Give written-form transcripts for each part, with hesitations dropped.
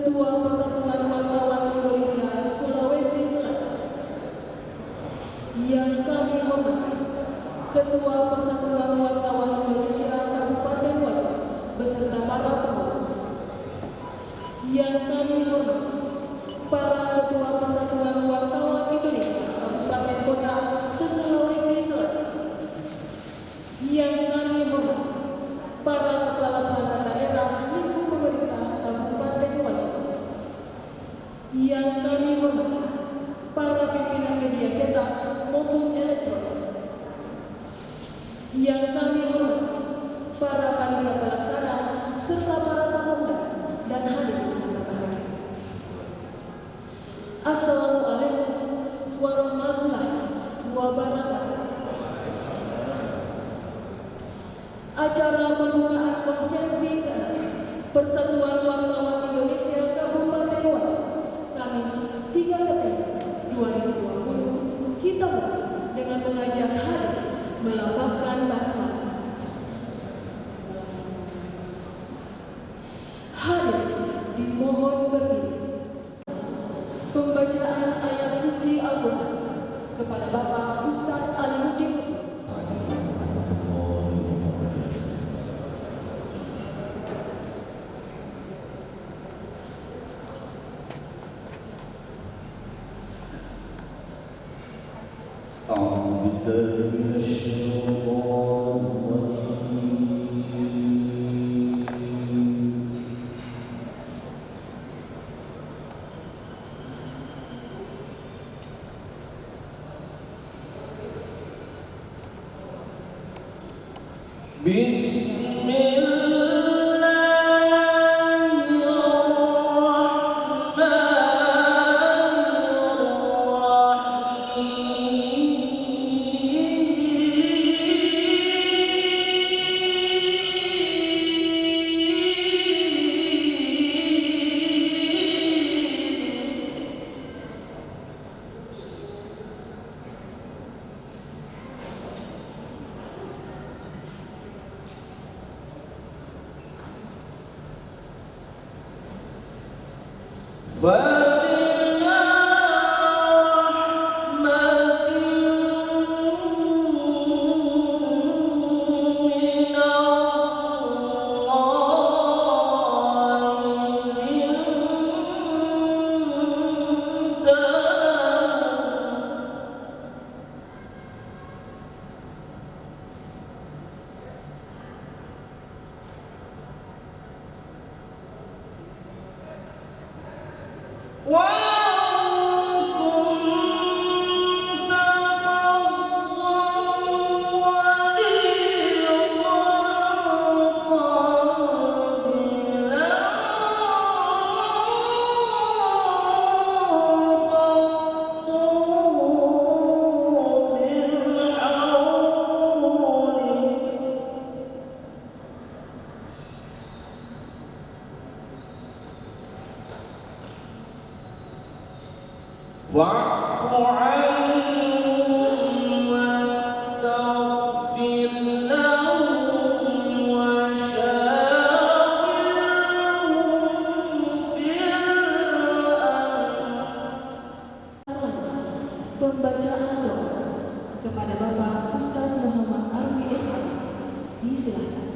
Ketua Persatuan Wartawan Indonesia Sulawesi Selatan. Yang kami hormati Ketua Persatuan Wartawan Indonesia Kabupaten Wajah beserta para pengurus. Yang kami hormati para Ketua Persatuan Wartawan Indonesia Kabupaten Kota se-Sulawesi Selatan. Yang kami hormati para kepala perangkat daerah lingkup pemerintah Kabupaten Wajah. Yang kami hormati para pimpinan media cetak maupun elektronik. Yang kami hormati para panitia pelaksana serta para tamu undangan dan hadirin yang berbahagia. Assalamualaikum warahmatullahi wabarakatuh. Acara pembukaan konferensi ke-6 Persatuan Wartawan Indonesia Kabupaten Wajah Kamis 3 September 2020 kita mulai dengan mengajak hadirin melafazkan basmalah. Hadirin dimohon berdiri. Pembacaan ayat suci Al-Quran kepada Bapak Ustaz Alimuddin. Pembacaan doa kepada Bapak Ustaz Muhammad Arfi S.A. Disilakan.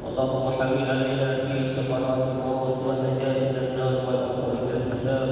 Allahumma hamil alaina fi safarat maut wa najat min an-nar wa al-hisab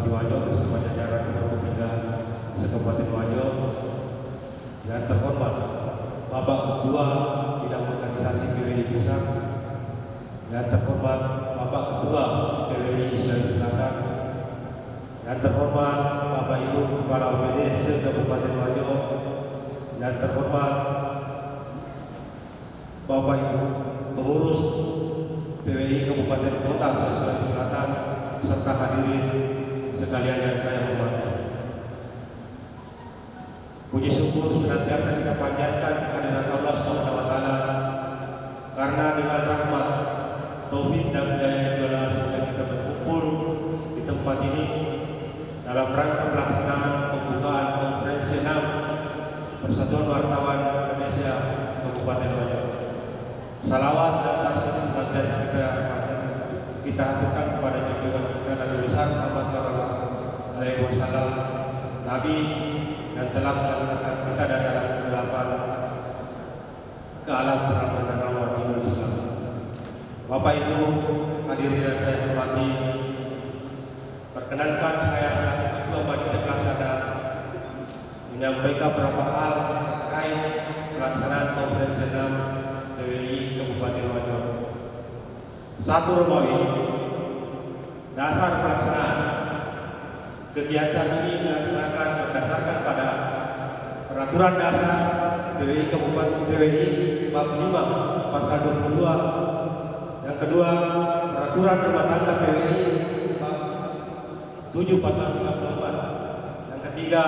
Bupati Wajo bersama jajaran Forkopimda se-Kabupaten Wajo. Yang terhormat Bapak Ketua Bidang Organisasi PWI Pusat, yang terhormat Bapak Ketua PWI Sulawesi Selatan, yang terhormat Bapak Ibu Kepala OPD se-Kabupaten Wajo, yang terhormat Bapak Ibu pengurus PWI Kabupaten Kota Sulawesi Selatan, serta hadirin sekalian yang saya hormati. Puji syukur senantiasa kita panjatkan kehadirat Allah SWT, karena dengan rahmat, taufik dan hidayah Dia sehingga kita berkumpul di tempat ini dalam rangka pelaksanaan pembukaan konferensi 6 Persatuan Wartawan Indonesia Kabupaten Wajo. Salawat dan tasbih senantiasa kita aturkan kepada junjungan kita Nabi besar Muhammad SAW, Nabi yang telah mengantarkan kita dari dalam kegelapan ke alam terang dan rawat di Islam. Bapak Ibu hadirin yang saya hormati, perkenankan saya selaku Ketua Panitia Pelaksana menyampaikan beberapa hal terkait pelaksanaan konferensi 6 PWI Kabupaten Wajo. 1. Romawi, dasar pelaksanaan. Kegiatan ini dilaksanakan berdasarkan pada Peraturan Dasar PWI Kabupaten PWI Bab 5 Pasal 22. Yang kedua, Peraturan Rumah Tangga PWI Bab 7 Pasal 34. Yang ketiga,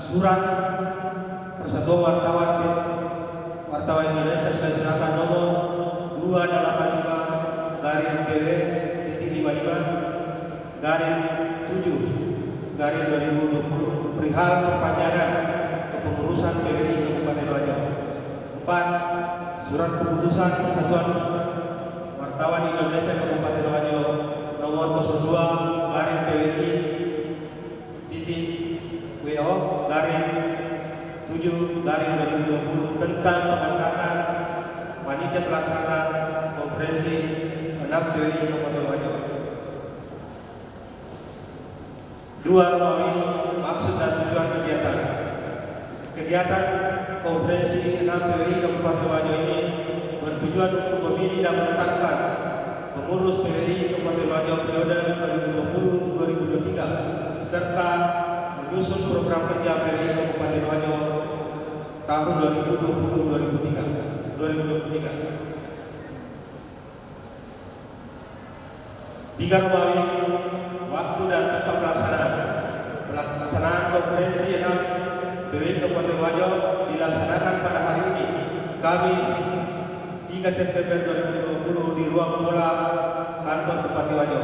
Surat Persatuan Wartawan Indonesia Sulawesi Selatan nomor 285/PW-7/2020 perihal perpanjangan kepengurusan PWI Kabupaten Wajo. 4. Surat Keputusan Persatuan Wartawan Indonesia Kabupaten Wajo nomor 02/PWI-WO/7/2020 tentang pengangkatan panitia pelaksana konferensi 6 PWI Kabupaten Wajo. 2. Romawi, maksud dan tujuan kegiatan. Kegiatan konferensi 6 PWI Kabupaten Wajo ini bertujuan untuk memilih dan menetapkan pengurus PWI Kabupaten Wajo periode 2020-2023 serta menyusun program kerja PWI Kabupaten Wajo tahun 2020-2023. 3. Romawi, waktu dan tempat pelaksanaan. Pelaksanaan konferensi 6 PWI Kabupaten Wajo dilaksanakan pada hari ini, Kamis 3 September 2020 di ruang Pola kantor Bupati Wajo.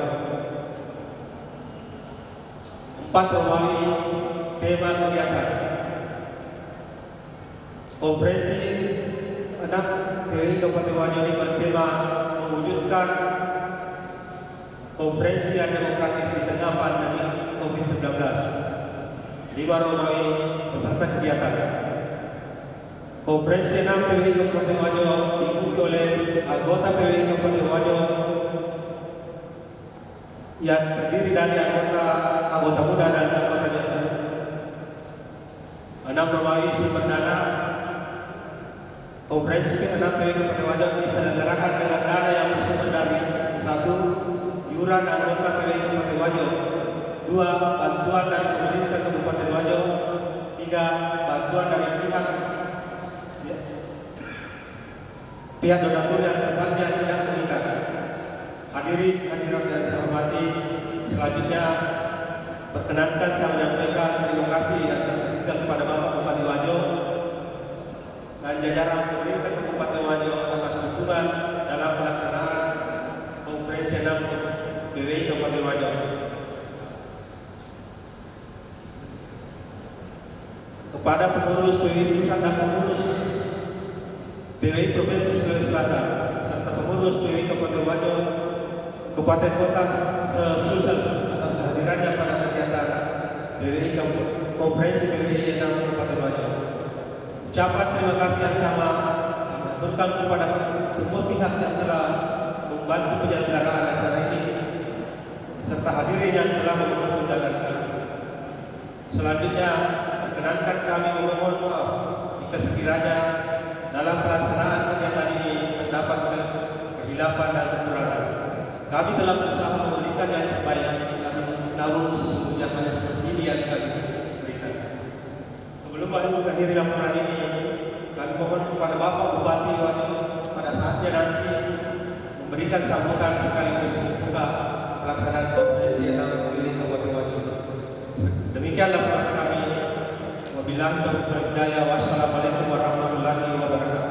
4. Romawi, tema kegiatan. Konferensi 6 PWI Kabupaten Wajo ini bertema mewujudkan konferensi yang demokratis di tengah pandemi COVID-19. 5. Romawi, peserta kegiatan. Konferensi 6 PWI Kabupaten Wajo diikuti oleh anggota PWI Kabupaten Wajo yang terdiri dari anggota muda dan anggota biasa. 6. Romawi, sumber dana. Konferensi 6 PWI Kabupaten Wajo diselenggarakan dengan dana yang bersumber dari 1. Iuran anggota PWI Kabupaten Wajo. 2. Bantuan dari pemerintah Kabupaten Wajo. 3. Bantuan dari pihak donatur yang sifatnya tidak terikat. Hadirin hadirat yang saya hormati, selanjutnya perkenankan saya menyampaikan terima kasih yang terhadap kepada Bapak Bupati Wajo dan jajaran pemerintah Kabupaten Wajo atas dukungan dalam pelaksanaan konferensi 6 PWI Kabupaten Wajo. Kepada pengurus PWI Pusat dan pengurus PWI Provinsi Sulawesi Selatan serta pengurus PWI Kabupaten Wajo, Kabupaten Kota Sulsel atas kehadirannya pada kegiatan PWI Konferensi PWI 6 Kabupaten Wajo. Ucapan terima kasih yang sama diaturkan kepada semua pihak yang telah membantu penyelenggaraan acara ini, serta hadirin yang telah memenuhi undangan kami. Selanjutnya, perkenankan kami memohon maaf jika sekiranya dalam pelaksanaan kegiatan ini terdapat kehilapan dan kekurangan. Kami telah berusaha memberikan yang terbaik, namun sesungguhnya hanya seperti ini yang kami berikan. Sebelum mengakhiri laporan ini, kami mohon kepada Bapak Bupati Wajo pada saatnya nanti memberikan sambutan sekaligus membuka pelaksanaan konferensi atau pemilihan Kabupaten Wajo. Demikian laporan kami. Wabillahi taufiq wal hidayah. Wassalamualaikum warahmatullahi wabarakatuh.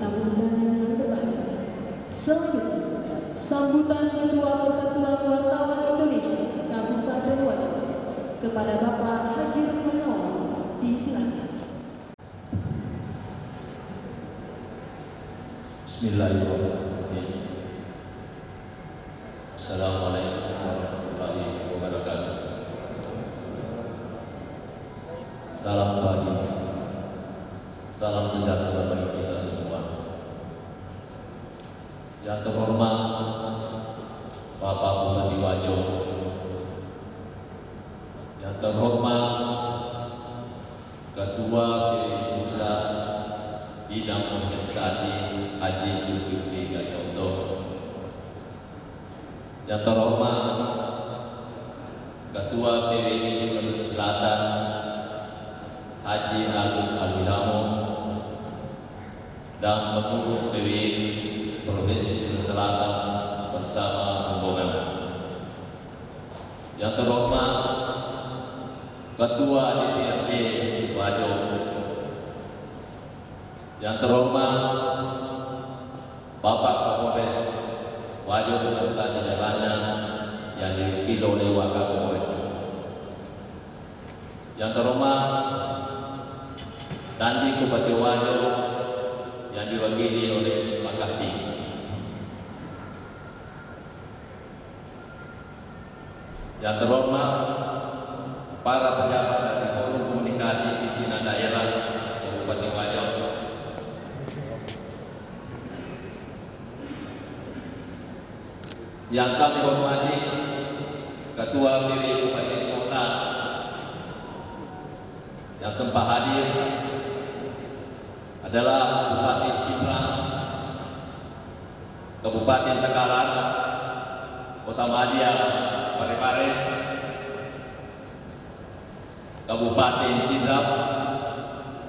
Tamu undangan yang berbahagia. Selanjutnya, sambutan Ketua Persatuan Wartawan Indonesia Kabupaten Wajo kepada Bapak Haji Munawar. Disilakan. Bismillahirrahmanirrahim. Assalamualaikum warahmatullahi wabarakatuh. Salam pagi, salam sejahtera bagi kita semua. Yang terhormat Bapak Bupati Wajo, yang terhormat Ketua PPI Pusat Bidang Organisasi Haji Zulkifli Gayoto, yang terhormat Ketua PPI Sulawesi Selatan Haji Agus Alwilamo dan pengurus PPI Provinsi Sulawesi Selatan bersama rombongan, yang terhormat Ketua DPRD Wajo, yang terhormat Bapak Kapolres Wajo beserta jajarannya yang diwakili oleh Wakapolres, yang terhormat Dandim Bupati Wajo yang diwakili oleh Pak Kasti, yang terhormat para pejabat dari Forum Komunikasi Pimpinan Daerah Kabupaten Wajo, yang kami hormati Ketua PPI Kabupaten Kota yang sempat hadir adalah Bupati Ibrang Kabupaten Tekalan, Kota Madia, Parepare, Kabupaten Sidrap,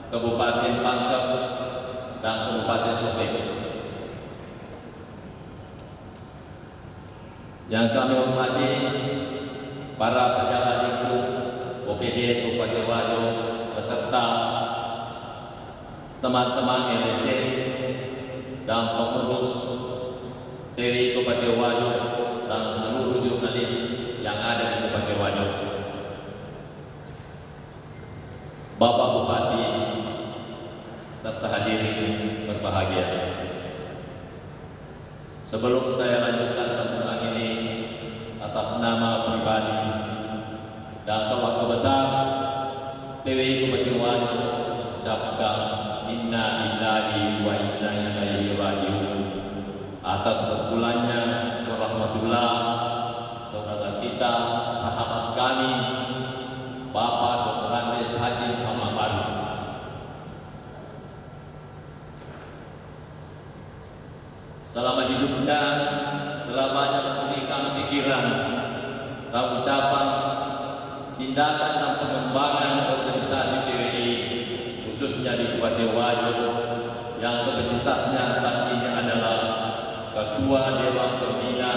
Kabupaten Pangkep, dan Kabupaten Sopeng. Yang kami hormati para pejabat lingkup OPD Kabupaten Wajo beserta teman-teman LSC dan pengurus TWI Kabupaten Wajo dan seluruh jurnalis yang ada di Kabupaten Wajo. Bapak Bupati serta hadirin berbahagia. Sebelum saya lanjutkan sambutan ini atas nama pribadi dan keluarga besar TWI Kabupaten Wajo, ucapkan inna lillahi wa inna ilaihi raji'un atas berbulannya rahmatullah saudara kita, sahabat kami, Bapak Dr. Andes Haji Muhammad Baru. Selama hidupnya telah banyak memulihkan pikiran dan ucapan, tindakan dan pengembangan organisasi TWI khususnya di Kabupaten Wajo yang kapasitasnya saat ini adalah Ketua Dewan Pembina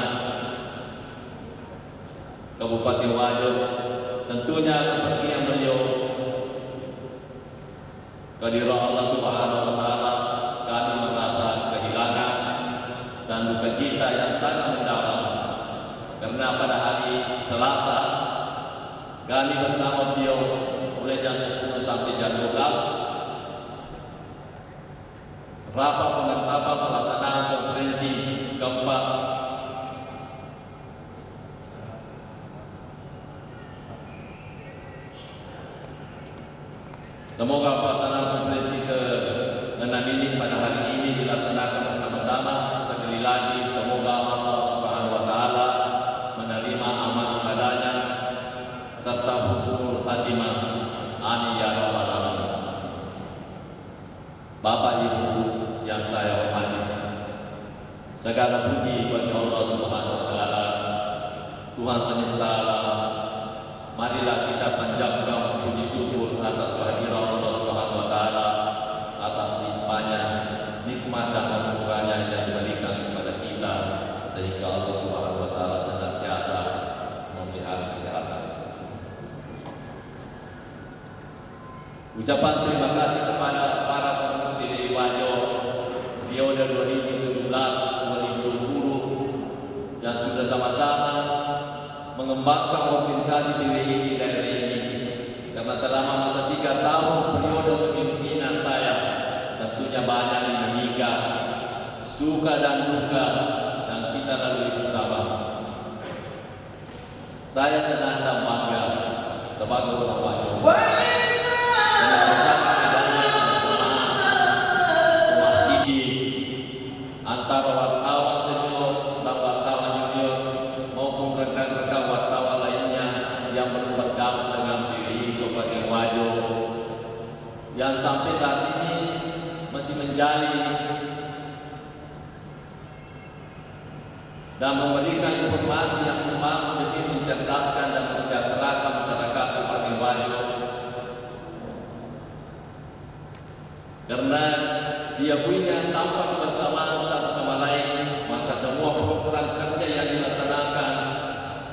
Kabupaten Wajo. Tentunya kepergian beliau kehadiran Allah Subhanahu wa Ta'ala kami merasa kehilangan dan duka cita yang sangat mendalam, karena pada hari Selasa kami bersama beliau mulai jam 10 sampai jam 12 rapat pelaksanaan konferensi keempat Semoga pelaksanaan konferensi ke-6 ini pada hari ini dilaksanakan bersama-sama sekali lagi semoga Allah Subhanahu wa taala menerima amal ibadahnya serta husnul khatimah. Amin ya rabbal alamin. Bapak Ibu yang saya hormati, segala puji bagi Allah Subhanahu wa taala, Tuhan semesta alam. Marilah kita panjatkan puji syukur atas kehadiran Allah Subhanahu wa taala, atas limpahnya nikmat dan anugerahnya yang diberikan kepada kita, sehingga Allah Subhanahu wa taala senantiasa memelihara kesehatan. Ucapan terima kasih kepada para pengurus PDI Wajo periode 2017-2020 yang sudah sama-sama mengembangkan organisasi PDI di daerah ini, karena selama masa 3 tahun periode kepemimpinan saya tentunya banyak dinamika, suka dan duka yang kita lalui bersama. Saya senang dan bangga sebagai orang Wajo bersama adanya kewasidi antara wartawan senior dan wartawan junior maupun rekan-rekan wartawan lainnya yang bergabung dengan PDI Kabupaten Wajo, yang sampai saat ini masih menjalin dan memberikan informasi yang membangun demi mencerdaskan dan mensejahterakan masyarakat Kabupaten Wajo, karena diakuinya tanpa kebersamaan satu sama lain, maka semua program kerja yang dilaksanakan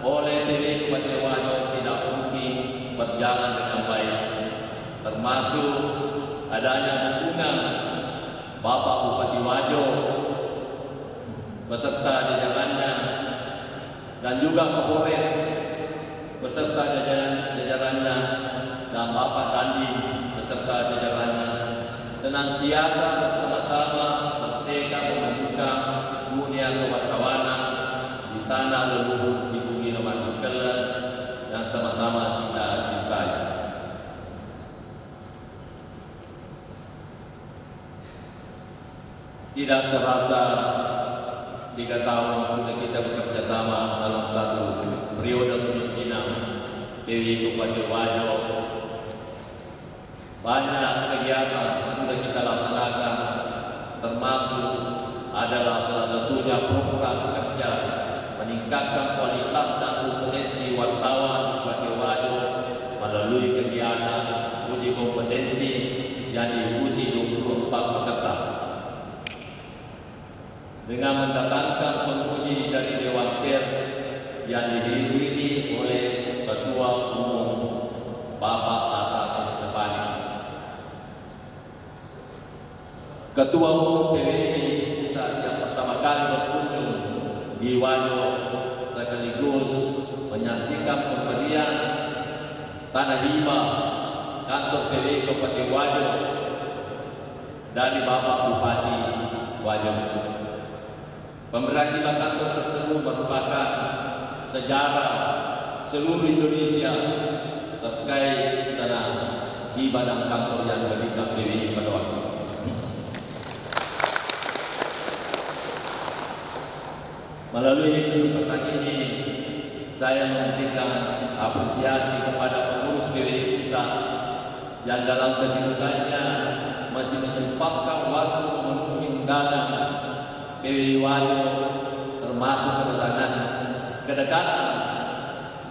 oleh PDI Kabupaten Wajo tidak mungkin berjalan dengan baik, termasuk adanya dukungan Bapak Bupati Wajo beserta jajarannya dan juga Kapolres beserta jajarannya dan Bapak Dandi beserta jajarannya senantiasa bersama-sama bertekad membuka dunia kewartawanan di tanah leluhur di bumi Leman Kelen yang sama-sama kita cintai. Tidak terasa 3 tahun sudah kita bekerja sama dalam satu periode kepemimpinan PDI Kabupaten Wajo. Banyak kegiatan sudah kita laksanakan, termasuk adalah salah satunya program kerja meningkatkan kualitas dan kompetensi wartawan Kabupaten Wajo melalui kegiatan uji kompetensi yang diikuti 24 peserta, dengan mendatangkan penguji dari Dewan Pers yang dihadiri oleh Ketua Umum Bapak Tata Estefani. Ketua Umum PDI saat yang pertama kali berkunjung di Wajo sekaligus menyaksikan pemberian tanah hibah kantor PDI Kabupaten Wajo dari Bapak Bupati Wajo. Pemberian hibah kantor tersebut merupakan sejarah seluruh Indonesia terkait tanah hibah dan kantor yang diberikan PDI pada waktu itu. Melalui kesempatan ini, saya memberikan apresiasi kepada pengurus PDI Pusat yang dalam kesibukannya masih menyempatkan waktu memenuhi undangan PDI Wajo, termasuk kedekatan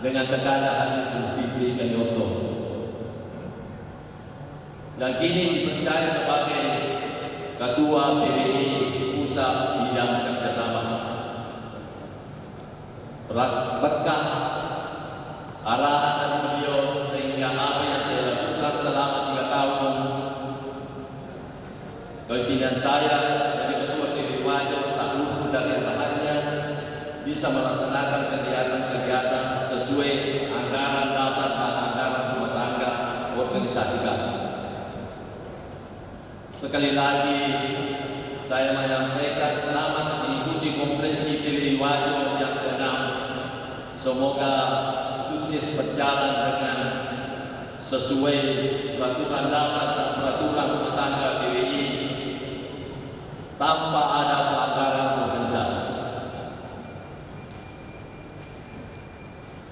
dengan Sekada Hadis Zulkifli Kanyoto, dan kini dipercaya sebagai Ketua PDI Pusat Bidang Kerjasama. Berkah arahan dari beliau sehingga apa yang saya lakukan selama 3 tahun kepimpinan saya dari Ketua PDI Wajo tak luput dari arahannya bisa melaksanakan kegiatan-kegiatan sesuai anggaran dasar dan anggaran rumah tangga organisasi kami. Sekali lagi saya menyampaikan selamat mengikuti konferensi PDI Wajo yang ke-6. Semoga sukses berjalan dengan sesuai peraturan dasar dan peraturan rumah tangga PDI tanpa ada pelanggaran organisasi.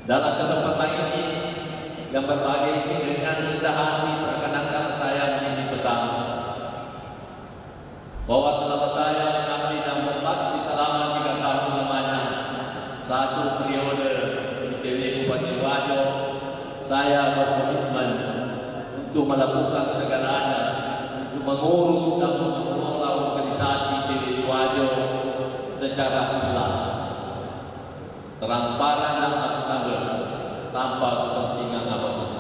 Dalam kesempatan ini yang berbahagia ini dengan rendah hati perkenankan saya menitip pesan bahwa selama saya mengabdi dan berbakti selama 3 tahun lamanya satu periode di PW Bupati Wajo, saya berkomitmen untuk melakukan segalanya untuk mengurus dan mengelola organisasi PW Wajo secara ikhlas, transparan dan akuntabel tanpa kepentingan apapun.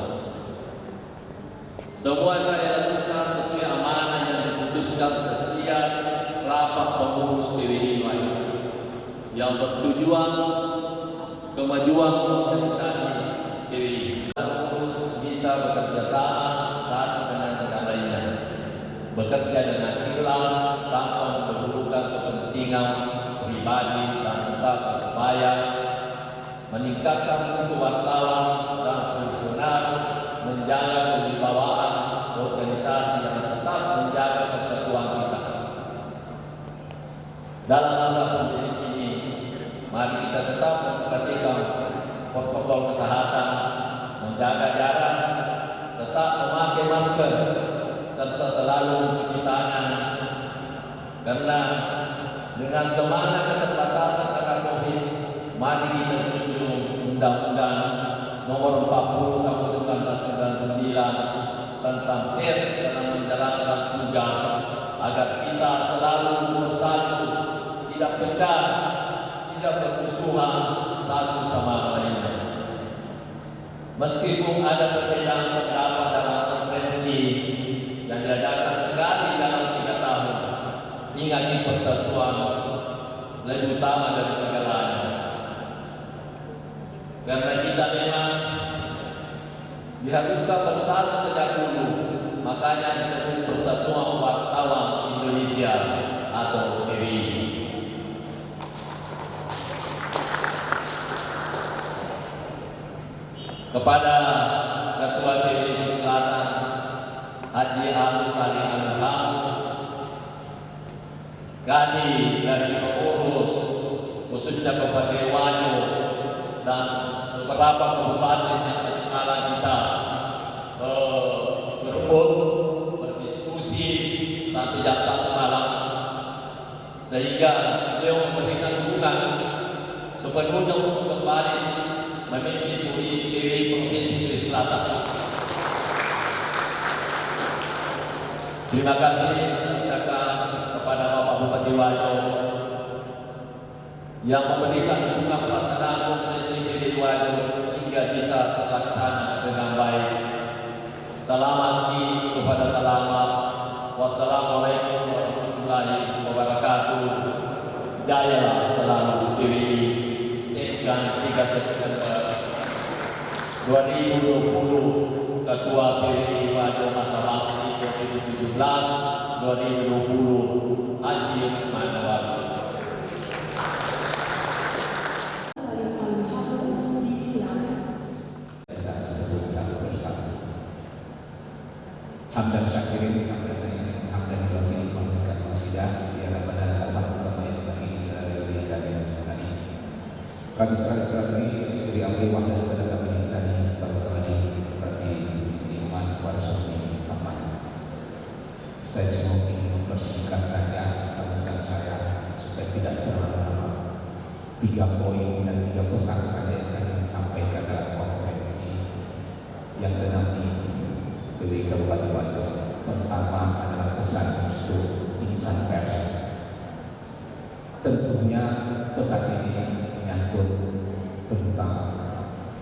Semua saya lakukan sesuai amanah yang diputuskan setiap rapat pengurus PWI yang bertujuan kemajuan organisasi PWI. Pengurus bisa bekerja sama satu dengan yang lainnya, bekerja dengan ikhlas tanpa mendahulukan kepentingan pribadi dan tetap berupaya meningkatkan mutu wartawan dan profesional, menjaga kewibawaan organisasi yang tetap menjaga persatuan kita. Dalam masa pandemi ini, mari kita tetap memperhatikan protokol kesehatan, menjaga jarak, tetap memakai masker, serta selalu mencuci tangan. Karena dengan semangat keterbatasan karena COVID, mari kita tunjuk Undang-Undang Nomor 40 Tahun 1999 tentang pers dalam menjalankan tugas agar kita selalu bersatu, tidak pecah, tidak bermusuhan satu sama lainnya. Meskipun ada perbedaan pendapat dalam konferensi yang diadakan sekali dalam 3 tahun, ingati persatuan lebih utama dari segalanya. Karena kita memang diharuskan bersatu sejak dulu, makanya disebut Persatuan Wartawan Indonesia atau PWI. Kepada Ketua PWI Selatan Haji Agus Salim Al-Ham, kami dari pengurus khususnya Kabupaten Wajo dan beberapa kabupaten yang telah kita berebut, berdiskusi sampai jam 1 malam, sehingga beliau memberikan dukungan sepenuhnya untuk kembali memimpin PWI Provinsi Sulawesi Selatan. Terima kasih kepada Bapak Bupati Wajo yang memberikan dukungan pelaksanaan konferensi PWI Wajo hingga bisa terlaksana dengan baik. Selamat kepada selamat. Wassalamualaikum warahmatullahi wabarakatuh. Jayalah selalu PWI. Sekian 3 September 2020 Ketua PWI Wajo masa bakti 2017-2020 Haji Manwar. Hamdan syakirin, hamdan lillahi wa malakat wasidah, siara pada Allah yang bagi dari kami. Kami sekali Sri Amri Wahda pada kami insani berkali bagi iman warasuni aman. Saya cuma ingin mempersingkat saja sambutan saya supaya tidak terlalu 3 poin dan 3 pesan saja yang saya sampaikan dalam konferensi yang nanti dari Kabupaten Wajo. Pertama adalah pesan untuk insan pers. Tentunya pesan ini menyangkut tentang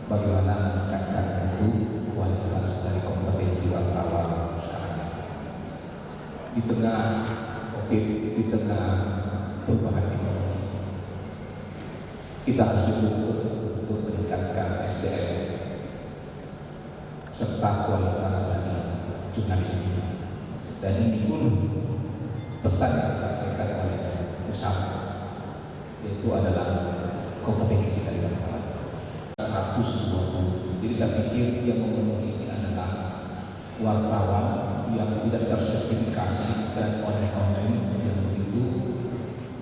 bagaimana meningkatkan mutu kualitas dari kompetensi wartawan sekarang. Di tengah COVID, di tengah perubahan ekonomi, kita harus untuk meningkatkan SDM serta kualitas dari jurnalistik. Dan ini pun pesan yang disampaikan oleh pusat, yaitu adalah kompetensi dari wartawan 120. Jadi saya pikir yang memenuhi ini adalah wartawan yang tidak tersertifikasi dan online yang begitu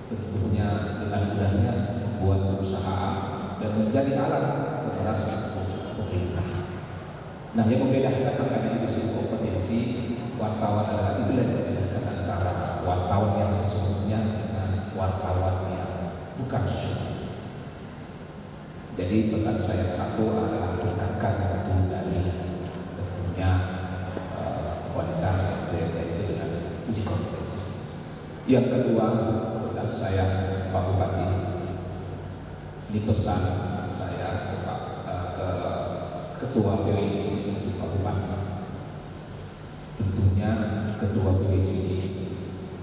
tentunya dengan mudahnya membuat perusahaan dan menjadi alat beras pemerintah. Nah, yang membedakan makanya disebut kompetensi wartawan adalah itu yang membedakan antara wartawan yang sesungguhnya dengan wartawan yang bukan sesungguhnya. Jadi pesan saya satu adalah tingkatkan mutu dari tentunya kualitas itu dengan uji kompetensi. Yang kedua, pesan saya Pak Bupati, ini pesan saya ke Ketua PWI Pak Bupati. Tentunya Ketua PWI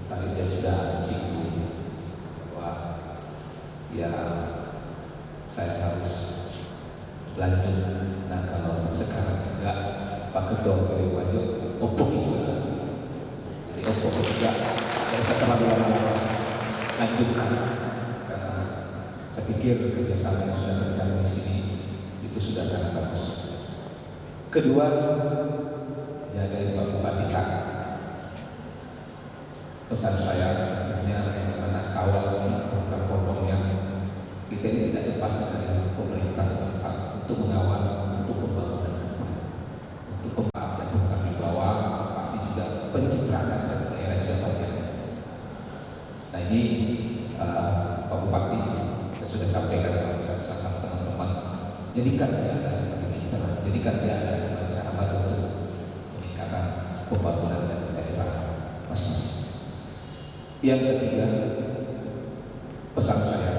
tadi dia sudah singgung bahwa ya saya harus lanjut. Nah, kalau sekarang enggak, Pak Ketua PWI Wajo opok juga. Jadi opok juga. Saya setelah lama lanjutkan karena saya pikir kerjasama yang sudah terjadi di sini itu sudah sangat bagus. Kedua, jaga Pak Bupati Kak. Pesan saya artinya bagaimana kawal program-program yang kita ini tidak lepas dari pemerintah setempat untuk mengawal, untuk pembangunan, untuk pembangunan dan kami bawa pasti juga pencitraan daerah juga pasti ada. Nah ini Pak Bupati saya sudah sampaikan sama teman-teman, jadikan dia ada seperti kita, jadikan dia ada sahabat untuk meningkatkan pembangunan dan daerah masing-masing. Yang ketiga, pesan saya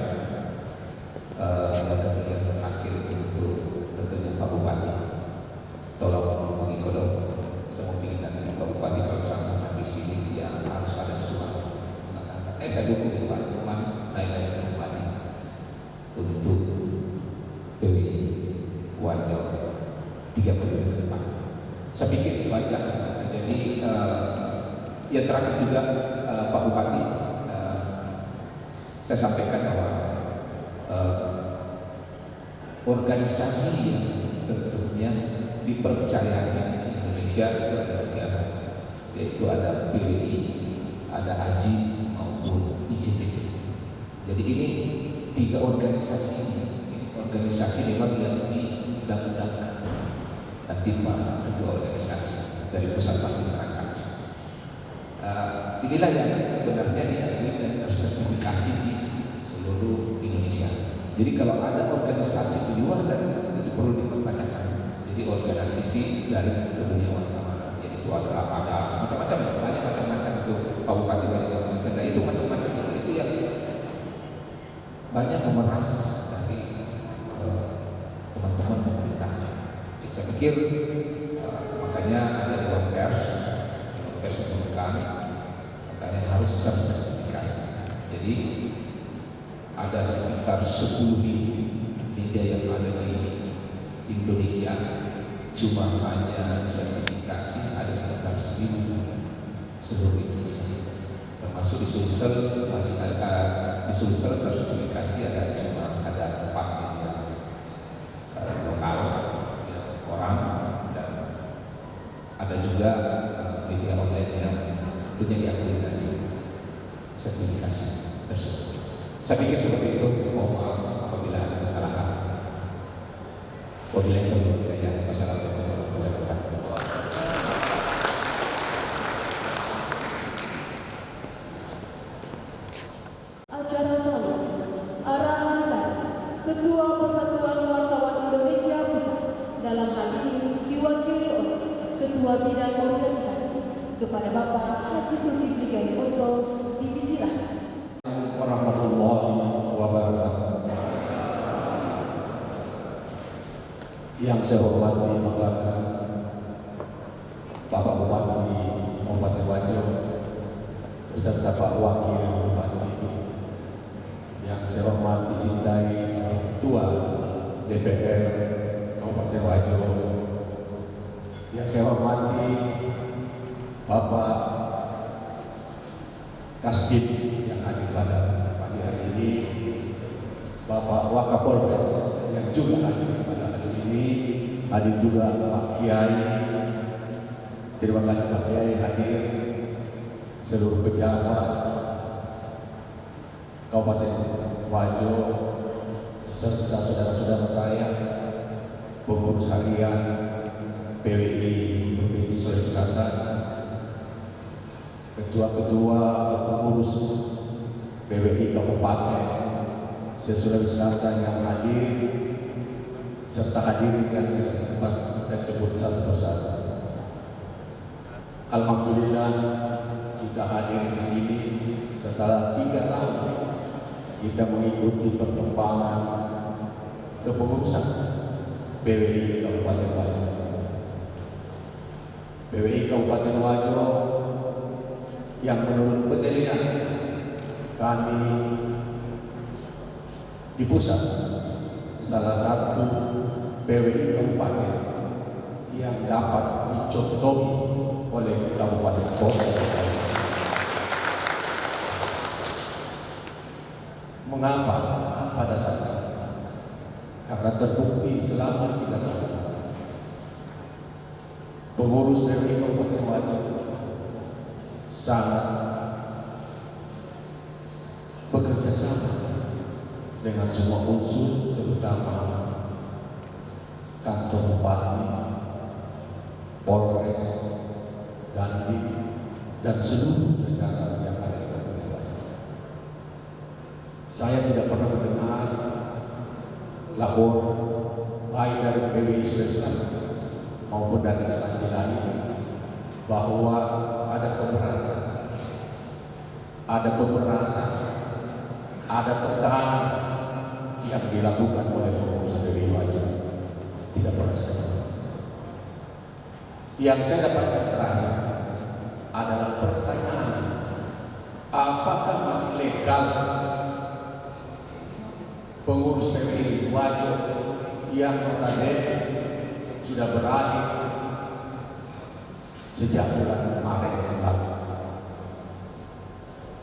yang ketiga terakhir untuk tentunya Pak Bupati, tolong mengikuti semua keinginan Pak Bupati kalau sama di sini yang harus ada sesuatu. Saya dukung Pak Teman naik ke Bupati untuk PWI Wajo 3 periode ke depan. Saya pikir itu aja. Jadi yang terakhir juga Pak Bupati, saya sampaikan bahwa organisasi yang tentunya dipercayai di Indonesia itu ada 3, yaitu ada PWI, ada Haji maupun IJTB. Jadi ini 3 organisasi ini memang yang diundang-undangkan. Nanti Pak Ketua organisasi dari pusat pasti terangkan. Inilah yang sebenarnya diakui dan tersertifikasi di seluruh Indonesia. Jadi kalau ada organisasi di luar dari itu perlu dipertanyakan. Jadi organisasi dari dunia wartawan, yaitu ada macam-macam, banyak macam-macam itu Pak Bupati dan itu macam-macam itu yang banyak memeras dari teman-teman pemerintah. Saya pikir makanya ada Dewan Pers kami, makanya harus tersertifikasi. Jadi ada sekitar 10 media yang ada di Indonesia, cuma hanya sertifikasi ada sekitar 1.000 seluruh Indonesia. Termasuk di Sulsel masih ada, di Sulsel sertifikasi cuma ada 4 media lokal, orang, dan ada juga media online yang tentunya diakui dari sertifikasi tersebut. Saya pikir seperti itu. Mohon maaf apabila ada kesalahan. Wabillahi taufiq wal hidayah. Wassalamualaikum warahmatullahi wabarakatuh. Acara selanjutnya, arahan dari Ketua Persatuan Wartawan Indonesia Pusat, dalam hal ini diwakili oleh Ketua Bidang Organisasi, kepada Bapak Haji Zulkifli Gayoto, dipersilakan. Warahmatullahi wabarakatuh. Yang saya hormati Bapak Bupati Kabupaten Wajo beserta Pak Wakil Bupati, yang saya hormati cintai Ketua DPR Kabupaten Wajo, yang saya hormati Bapak Kasdim yang hadir pada pagi hari ini, Bapak Wakapolres yang juga hadir pada hari ini, hadir juga Pak Kiai. Terima kasih Pak Kiai hadir, seluruh pejabat Kabupaten Wajo serta saudara-saudara saya pengurus harian PWI Provinsi Sulawesi Selatan, ketua-ketua pengurus PWI Kabupaten Sulawesi Selatan yang hadir, serta hadirin yang tidak sempat saya sebut satu persatu. Alhamdulillah kita hadir di sini setelah 3 tahun kita mengikuti perkembangan kepengurusan PWI Kabupaten Wajo. PWI Kabupaten Wajo yang menurut penilaian kami di pusat salah satu PWI Kabupaten yang dapat dicontohi oleh Kabupaten Kota. Mengapa? Pada saat karena terbukti selama 3 tahun pengurus PWI Kabupaten Wajo sangat bekerja sama dengan semua unsur, terutama kantor bupati, Polres, Dandim, dan seluruh jajaran yang ada di Kabupaten Wajo. Saya tidak pernah mendengar laporan baik dari PWI Sulawesi Selatan maupun dari instansi lain bahwa ada keberatan, ada pemerasan, ada tekanan yang dilakukan oleh pengurus PWI Wajo. Tidak pernah saya. Yang saya dapatkan terakhir adalah pertanyaan, apakah masih legal pengurus PWI Wajo yang notabene sudah berakhir sejak bulan Maret yang lalu?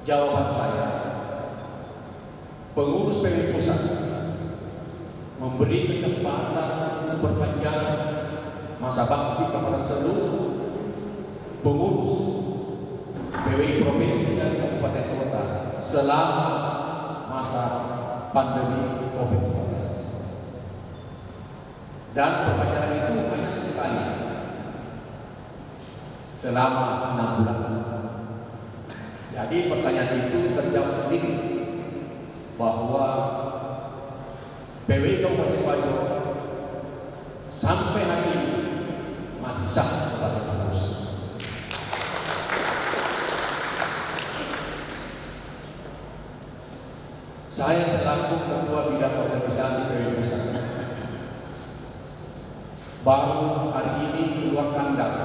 Jawaban saya, pengurus PWI pusat memberi kesempatan untuk perpanjang masa bakti kepada seluruh pengurus PWI provinsi dan kabupaten kota selama masa pandemi COVID-19. Dan perpanjangan itu hanya sekali selama 6 bulan. Jadi pertanyaan itu terjawab sendiri bahwa PWI Kabupaten Wajo sampai hari ini masih sah sebagai pengurus. Saya selaku ketua bidang organisasi PWI pusat baru hari ini keluar kandang.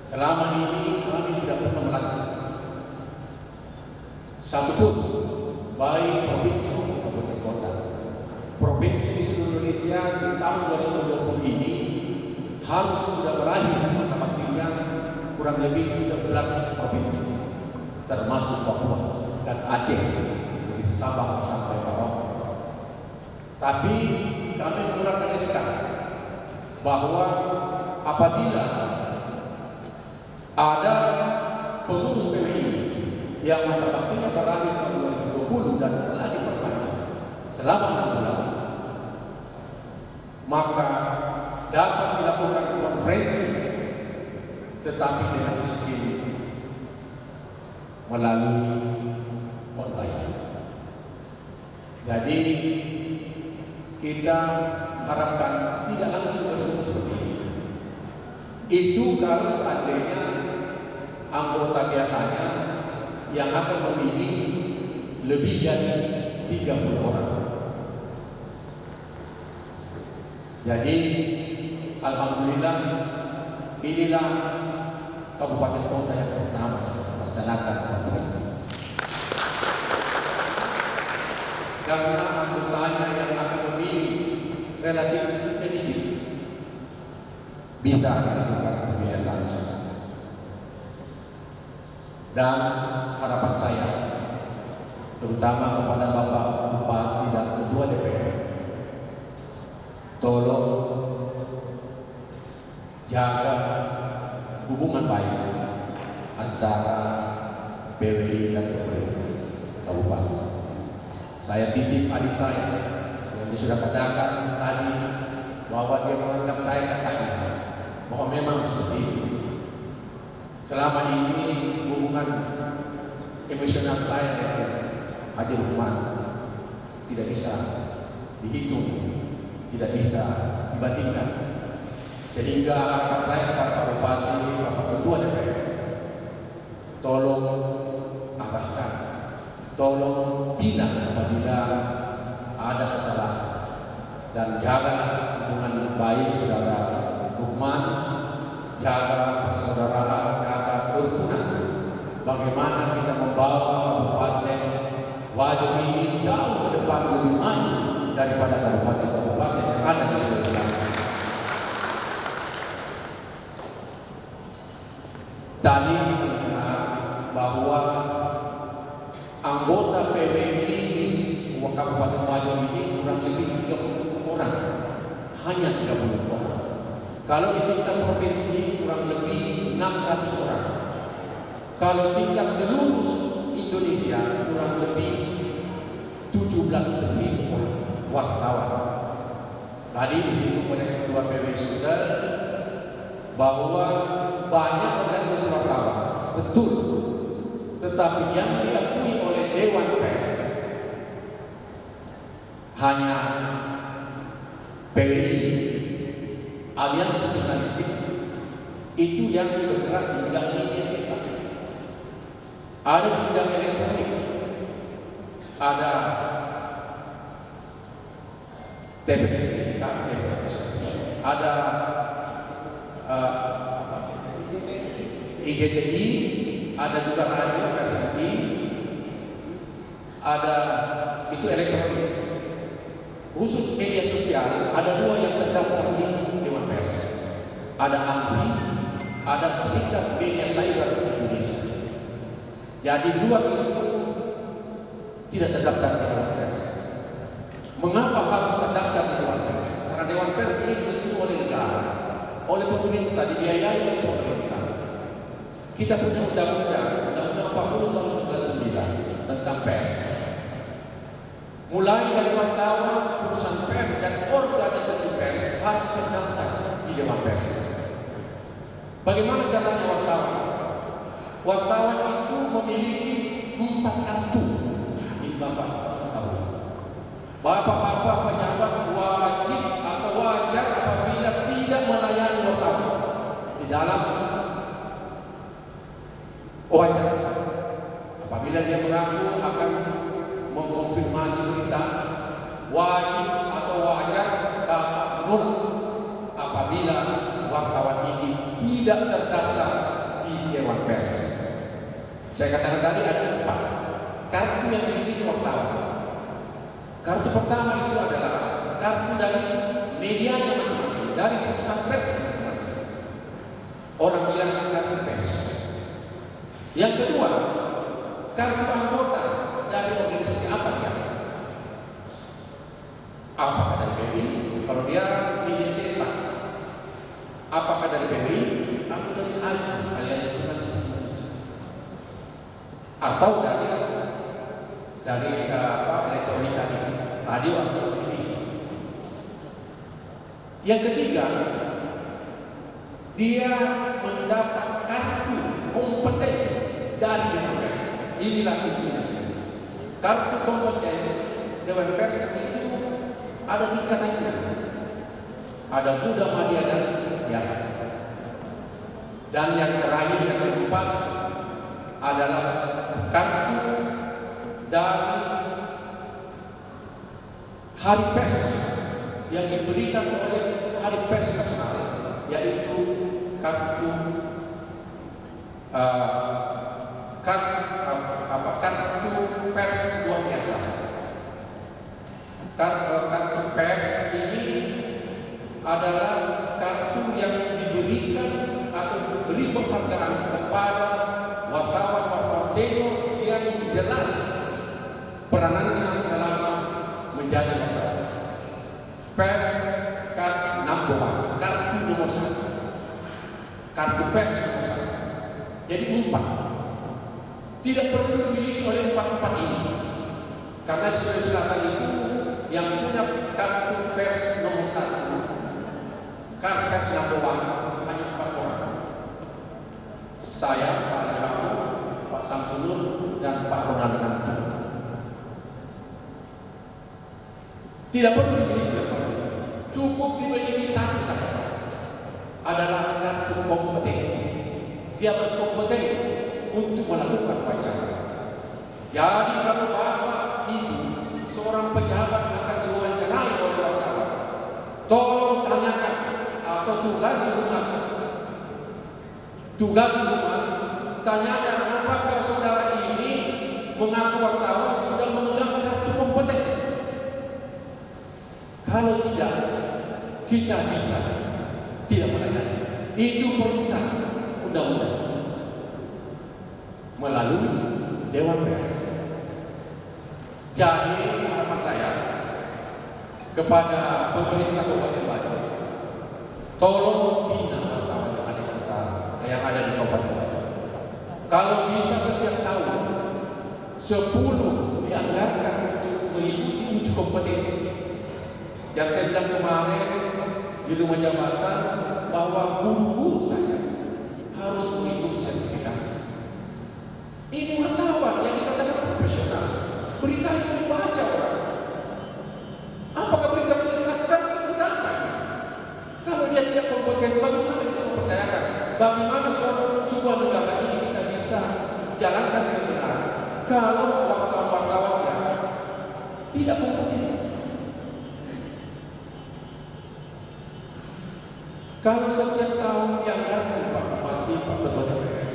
Selama ini kami tidak pernah melakukan satupun, baik provinsi maupun kabupaten kota, provinsi di seluruh Indonesia di tahun 2020 ini harus sudah berakhir masa baktinya kurang lebih 11 provinsi, termasuk Papua dan Aceh, dari Sabang sampai Merauke. Tapi kami mengeluarkan SK bahwa apabila ada pengurus PWI yang masa baktinya berakhir tahun 2020 dan telah diperpanjang selama 6 bulan, maka dapat dilakukan konferensi, tetapi dengan sistem melalui online. Jadi kita harapkan tidak langsung bertemu seperti ini. Itu kalau seandainya anggota biasanya yang akan memilih lebih dari 30 orang. Jadi alhamdulillah inilah kabupaten kota yang pertama melaksanakan konferensi. Karena anggotanya yang akan memilih relatif sedikit, bisa melakukan pemilihan langsung. Dan harapan saya, terutama kepada Bapak Bupati dan Ketua DPR, tolong jaga hubungan baik antara PWI dan pemerintah kabupaten. Saya titip adik saya yang sudah katakan tadi bahwa dia menganggap saya katanya bahwa memang seperti itu. Selama ini hubungan emosional saya dengan Haji Lukman tidak bisa dihitung, tidak bisa dibandingkan. Sehingga harapan saya kepada Pak Bupati, Bapak Ketua DPR, tolong arahkan, tolong bina apabila ada kesalahan, dan jaga hubungan yang baik saudara Lukman, jaga persaudaraan, jaga kerukunan. Bagaimana kita membawa Kabupaten Wajo ini jauh ke depan lebih maju daripada kabupaten-kabupaten yang ada di Sulawesi Selatan. Tadi mendengar bahwa anggota PBI di Kabupaten Wajo ini kurang lebih 30 orang, hanya 30 orang. Kalau di tingkat provinsi kurang lebih 600 orang. Kalau tingkat seluruh Indonesia kurang lebih 17.000 orang wartawan. Tadi disinggung oleh Ketua PBI Sumsel bahwa banyak organisasi wartawan, betul. Tetapi yang diakui oleh Dewan Pers hanya PBI, Aliansi Jurnalistik, itu yang bergerak di bidang media cetak. Ada di bidang elektronik, ada TVRI, ada IGTI, ada juga radio RRI, ada itu elektronik. Khusus media sosial ada 2 yang terdaftar di Dewan Pers. Ada AMSI, ada Serikat Media Cyber Indonesia. Jadi 2 itu tidak terdaftar di Dewan Pers. Mengapa harus terdaftar di Dewan Pers? Karena Dewan Pers ini dibentuk oleh negara, oleh pemerintah, dibiayai oleh pemerintah. Kita punya undang-undang 40 tahun 99 tentang pers. Mulai dari wartawan, perusahaan pers dan organisasi pers harus terdaftar di Dewan Pers. Bagaimana caranya wartawan? Wartawan itu memiliki 4 kartu. Ini Bapak tahu. Bapak-bapak pejabat wajib atau wajar apabila tidak melayani wartawan di dalam wajar. Apabila dia mengaku akan mengkonfirmasi berita, wajib atau wajar apabila wartawan ini tidak terdaftar di Dewan Pers. Saya katakan tadi ada 4 kartu yang dimiliki wartawan. Kartu pertama itu adalah kartu dari medianya masing-masing, dari perusahaan pers masing-masing. Orang bilang kartu pers. Yang kedua, kartu anggota dari organisasi apa dia? Apakah dari PBI? Kalau dia media cetak, apakah dari PBI? Atau dari AJI, Aliansi Jurnalistik, atau dari elektronika ini, radio atau televisi. Yang ketiga, dia mendapat kartu kompeten dari Dewan Pers. Inilah kuncinya. Kartu kompeten Dewan Pers itu ada tingkatannya. Ada muda, media, dan biasa. Dan yang terakhir yang keempat adalah kartu dari Hari Pers yang diberikan oleh Hari Pers Nasional, yaitu kartu kartu pers luar biasa. Kartu pers ini adalah kartu yang diberikan atau diberi penghargaan kepada wartawan senior yang jelas peranannya selama menjadi wartawan. Pers kartu number 1, kartu nomor 1, kartu pers nomor 1. Jadi 4. Tidak perlu dimiliki oleh 4 ini, karena di Sulawesi Selatan itu yang punya kartu pers nomor 1 Karpres number 1 hanya 4 orang. Saya, Pak Jeramu, Pak Samsunur, dan Pak Ronald Nanti. Tidak perlu dipilih, cukup dimiliki satu saja. Adalah kartu kompetensi. Dia berkompeten untuk melakukan wawancara. Jadi kalau Bapak Ibu seorang pejabat akan diwawancarai oleh wartawan, tolong tanyakan atau tugas humas tanyakan apakah saudara ini mengaku wartawan sudah memegang kartu kompeten. Kalau tidak, kita bisa tidak melayani. Itu perintah undang-undang melalui Dewan Pers. Jadi harapan saya kepada pemerintah Kabupaten Bajo, tolong bina wartawan yang ada di Kabupaten Bajo. Kalau bisa setiap tahun 10 dianggarkan untuk mengikuti uji kompetensi. Yang saya bilang kemarin di rumah jabatan bahwa guru saja harus mengikuti sertifikasi. Ini wartawan yang dikatakan profesional, berita yang dibaca orang. Apakah berita menyesatkan atau tidak? Kalau dia tidak kompeten, bagaimana kita mempercayakan? Bagaimana sebuah negara ini kita bisa jalankan dengan benar kalau wartawan-wartawannya tidak kompeten? Kalau setiap tahun dianggarkan Pak Bupati, Pak Ketua DPR,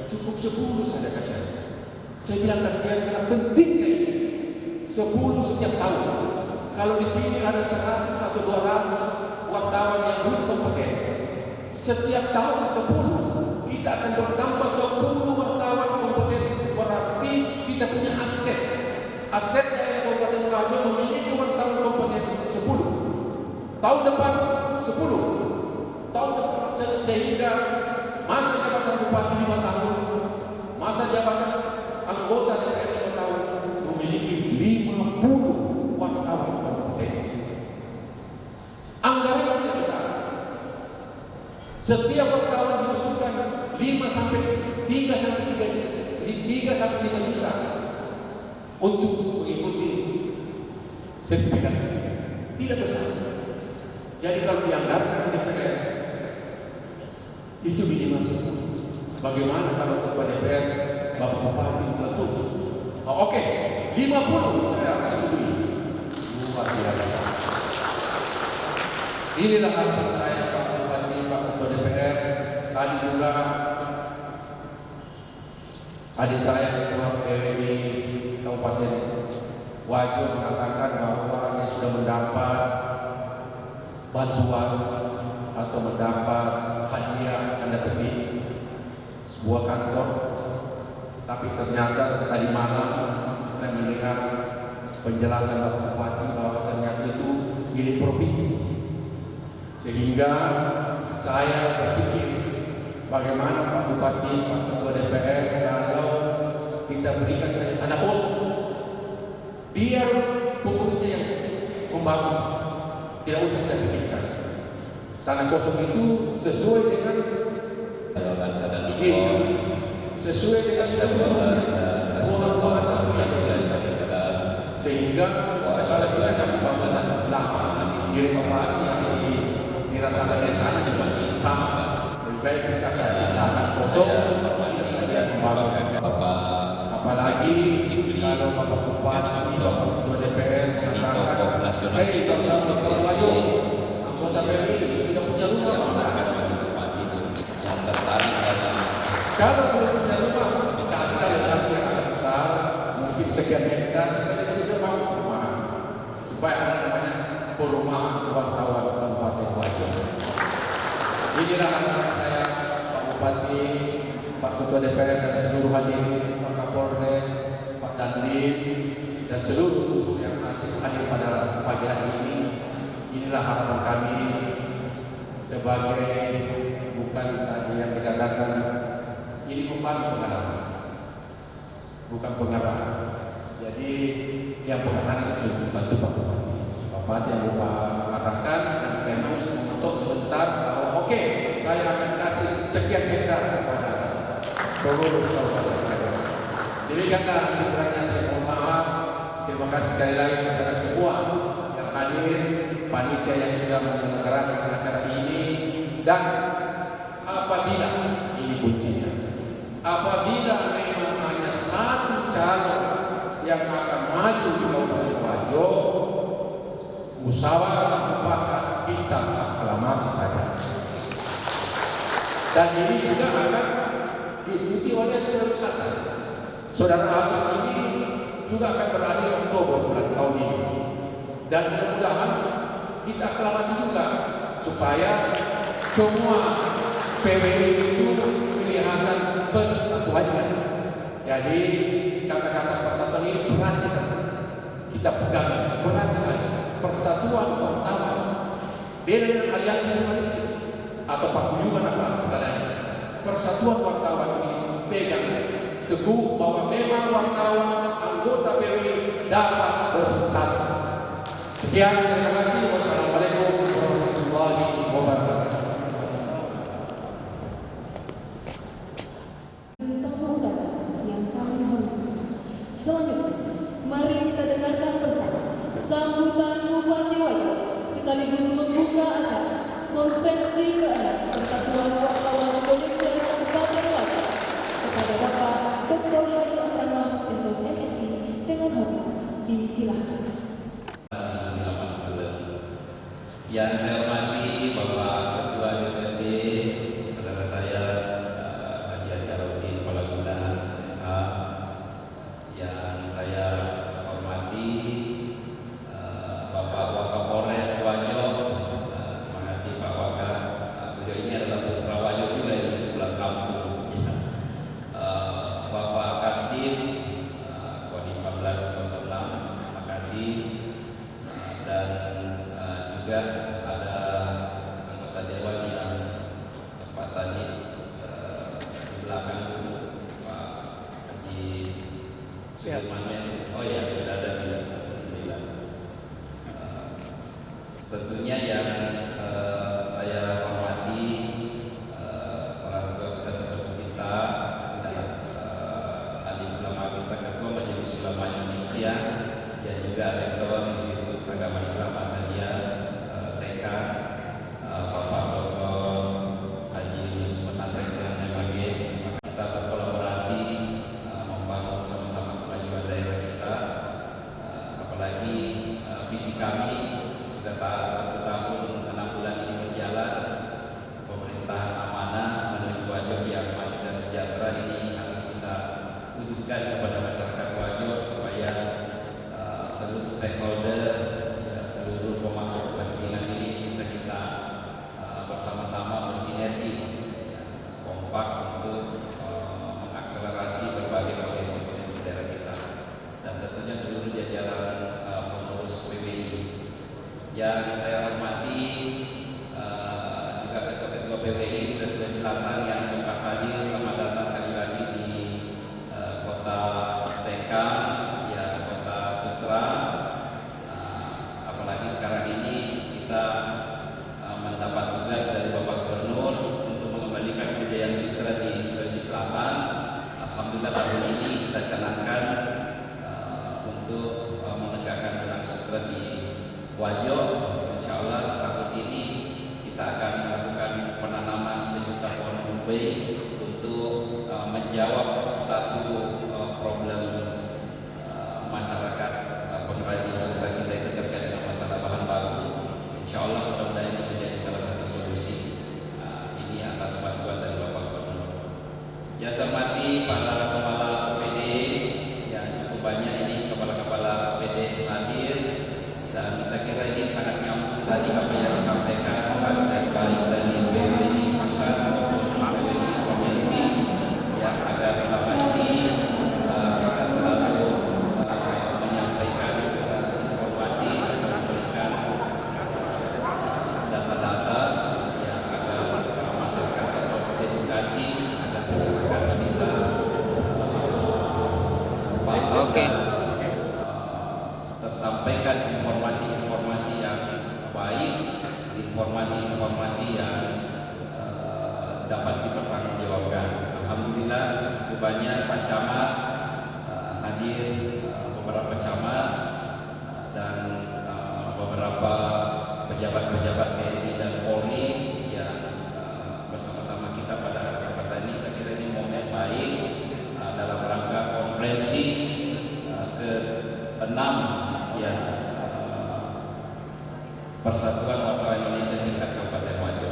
cukup 10 saja kasihan. Saya bilang kasihan karena pentingnya ini. 10 setiap tahun. Kalau di sini ada 100 atau 200 wartawan yang belum kompeten, setiap tahun 10, kita akan bertambah 10 wartawan kompeten. Berarti kita punya aset. Asetnya yang Kabupaten Bajo memiliki wartawan kompeten 10. Tahun depan 10. Tahun depan sehingga masa jabatan bupati 5 tahun, masa jabatan anggota DPR 5 tahun, memiliki 50 wartawan kompetensi. Anggaran tidak besar. Setiap wartawan dibutuhkan 3 sampai 5 juta untuk mengikuti sertifikasi. Tidak besar. Jadi kalau dianggarkan DPR itu minimal 10. Bagaimana kalau Ketua DPR Bapak Bupati meletup? Oke, 50 saya setuju. Luar biasa. Inilah harapan saya Pak Bupati, Pak Ketua DPR. Tadi juga adik saya Ketua PWI Kabupaten Bajo mengatakan bahwa dia sudah mendapat bantuan atau mendapat hadiah tanda petik sebuah kantor, tapi ternyata tadi malam saya mendengar penjelasan Bapak Bupati bahwa ternyata itu milik provinsi. Sehingga saya berpikir bagaimana Pak Bupati, Pak Ketua DPR kalau kita berikan saja tanah kosong, biar pengurusnya yang membangun, tidak usah saya pikirkan. Tanah kosong itu sesuai dengan sesuai dengan ruangan-ruangan sehingga kalau kita kasih bangunan lama direnovasi atau diratakan dengan tanah juga sama. Lebih baik kita kasih tanah kosong tidak membangun. Apalagi kalau Bapak Bupati, Bapak Ketua DPR mengatakan, hei Bapak Bajo, anggota PWI sudah punya rumah. Kalau belum punya rumah, dikasih lokasi yang agak besar, mungkin sekian hektar, sekali sudah mau rumah, supaya ada namanya perumahan wartawan Kabupaten Bajo. Inilah harapan saya, Pak Bupati, Pak Ketua DPR dan seluruh hadirin, Pak Kapolres, Pak Dandim, dan seluruh unsur yang masih hadir pada pagi hari ini. Inilah harapan kami sebagai bukan tadi yang dikatakan ini membantu pengarahan, bukan pengarahan. Jadi yang pengarahan itu bantu Pak Bupati. Pak Bupati yang Bapak arahkan dan saya mau untuk sebentar, oke, saya akan kasih sekian hektar kepada pengurus kabupaten Kagera. Demikianlah kiranya saya mohon maaf. Terima kasih sekali lagi kepada semua yang hadir, panitia yang sudah menyelenggarakan acara ini. Dan apabila ini kuncinya, apabila memang hanya satu calon yang akan maju di Kabupaten Wajo, musyawarah mufakat kita aklamasi saja. Dan ini juga akan diikuti oleh saudara. Saudara Agus ini juga akan berada Oktober bulan tahun ini. Dan mudah-mudahan kita aklamasi juga supaya semua PWI itu kelihatan persatuannya. Jadi kata-kata persatuan ini berat kita pegang, berat sekali. Persatuan wartawan beda dengan aliansi jurnalistik atau paguyuban apa sekalian. Persatuan wartawan ini pegang teguh bahwa memang wartawan anggota PWI dapat bersatu. Sekian, terima kasih. Wassalamualaikum warahmatullahi wabarakatuh. Selanjutnya, mari kita dengarkan bersama sambutan Bupati Wajo sekaligus membuka acara konferensi ke-6 Persatuan Wartawan Indonesia Kabupaten Wajo kepada Bapak Dr. Haji Akramah SOS MSI dengan hormat disilakan. Yang saya hormati Bapak Ketua DPRD, saudara saya Haji Ajarudi Kepala Bidang SH, yang saya hormati Bapak Wakapolres Wajo, terima kasih Pak Waka. Beliau ini adalah putra Wajo juga yang sebelah kampung. Bapak Kasdim, Kodi 1406, terima kasih. Dan juga ada anggota dewan yang sempat tadi di belakang Pak Haji Sulaiman. Oh ya, sudah ada di sembilan. Tentunya yang saya hormati para ketua kita adalah Ali Ulama Ketua Majelis Ulama Indonesia dan juga Rektor Institut Agama Islam Asadiya Bapak Dr. Haji Yusuf Hasan MAG. Kita berkolaborasi membangun sama-sama kemajuan daerah kita, apalagi visi kami sudah 1 tahun 6 bulan ini berjalan. Pemerintahan amanah menuju Wajo yang maju dan sejahtera ini harus kita wujudkan kepada masyarakat Wajo supaya seluruh stakeholder, seluruh pemasok kepentingan ini bisa kita bersama-sama bersinergi, kompak untuk mengakselerasi berbagai potensi-potensi daerah kita, dan tentunya seluruh jajaran pengurus PWI. Yang saya hormati juga ketua PWI Sulawesi Selatan yang sempat hadir, selamat datang sekali lagi di kota TK, ya kota Sutra. Apalagi sekarang ini kita mendapat tugas dari Bapak Gubernur untuk mengembalikan budaya sutra di Sulawesi Selatan. Alhamdulillah tahun ini kita canangkan untuk menegakkan benang sutra di Wajo. Insya Allah tahun ini kita akan melakukan penanaman 1 juta pohon umbi untuk menjawab satu problem masyarakat pengrajin sutra kita itu terkait dengan masalah bahan baku. Insya Allah mudah-mudahan ini menjadi salah satu solusi. Ini atas bantuan dari Bapak Gubernur. Yang saya hormati para kepala PD yang cukup banyak ini, kepala-kepala PD hadir, dan saya kira ini sangat nyambung tadi apa yang disampaikan baik dari PWI pusat maupun PWI provinsi, yang agar selama ini kita selalu menyampaikan informasi dan memberikan data-data yang agar masyarakat teredukasi, agar masyarakat bisa tersampaikan informasi-informasi yang baik, informasi-informasi banyak Pak Camat hadir, beberapa camat dan beberapa pejabat-pejabat TNI dan Polri yang bersama-sama kita pada kesempatan ini. Saya kira ini momen baik dalam rangka konferensi ke-6 ya Persatuan Wartawan Indonesia tingkat Kabupaten Wajo.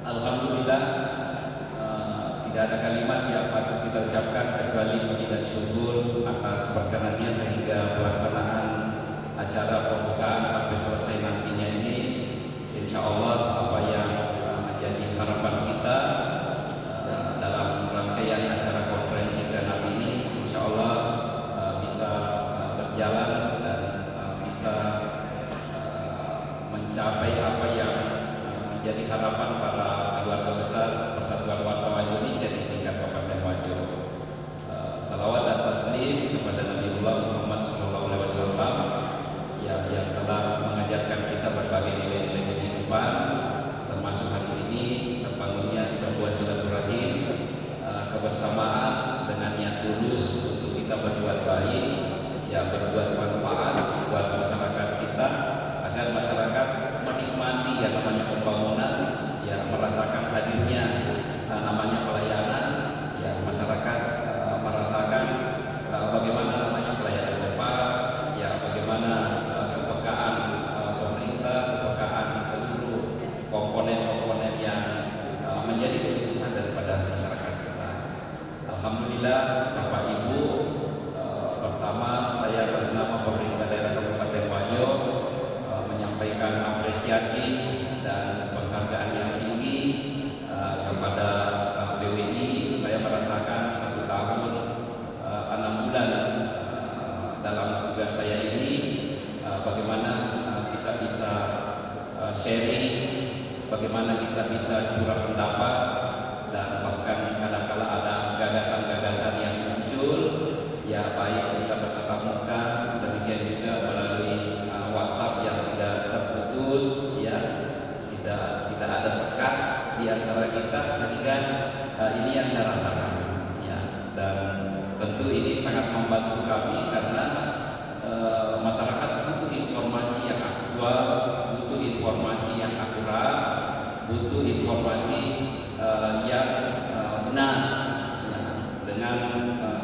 Alhamdulillah, tidak ada kalimat yang patut kita ucapkan kecuali puji dan syukur atas perkenannya sehingga pelaksanaan acara pembukaan sampai selesai nantinya ini, insya Allah apa yang menjadi harapan kita dalam rangkaian acara konferensi ke-6 ini, insya Allah bisa berjalan dan bisa mencapai apa yang menjadi harapan para keluarga besar Persatuan Wartawan Indonesia di tingkat Kabupaten Wajo. Salawat dan taslim kepada Nabiullah Muhammad SAW yang telah mengajarkan kita berbagai nilai-nilai kehidupan, termasuk hari ini terbangunnya sebuah silaturahim kebersamaan dengan yang tulus untuk kita berbuat baik, ya berbuat manfaat buat masyarakat kita, agar masyarakat menikmati yang namanya pembangunan, ya merasakan hadirnya namanya pelayanan, ya masyarakat merasakan bagaimana namanya pelayanan cepat, ya bagaimana kepekaan pemerintah, kepekaan seluruh komponen-komponen yang menjadi kebutuhan daripada masyarakat kita. Alhamdulillah Bapak Ibu, pertama saya atas nama pemerintah daerah Kabupaten Wajo menyampaikan apresiasi dan penghargaan yang tinggi kepada PWI. Saya merasakan 1 tahun 6 bulan dalam tugas saya ini, bagaimana kita bisa sharing, bagaimana kita bisa curah pendapat, dan bahkan kadang-kala ada gagasan-gagasan yang muncul, ya baik kita bertatap muka, demikian juga melalui WhatsApp yang tidak terputus, ya tidak ada sekat di antara kita, sehingga ini yang saya rasakan, ya. Dan tentu ini sangat membantu kami karena masyarakat butuh informasi yang aktual, butuh informasi yang akurat, butuh informasi yang benar, ya. Dengan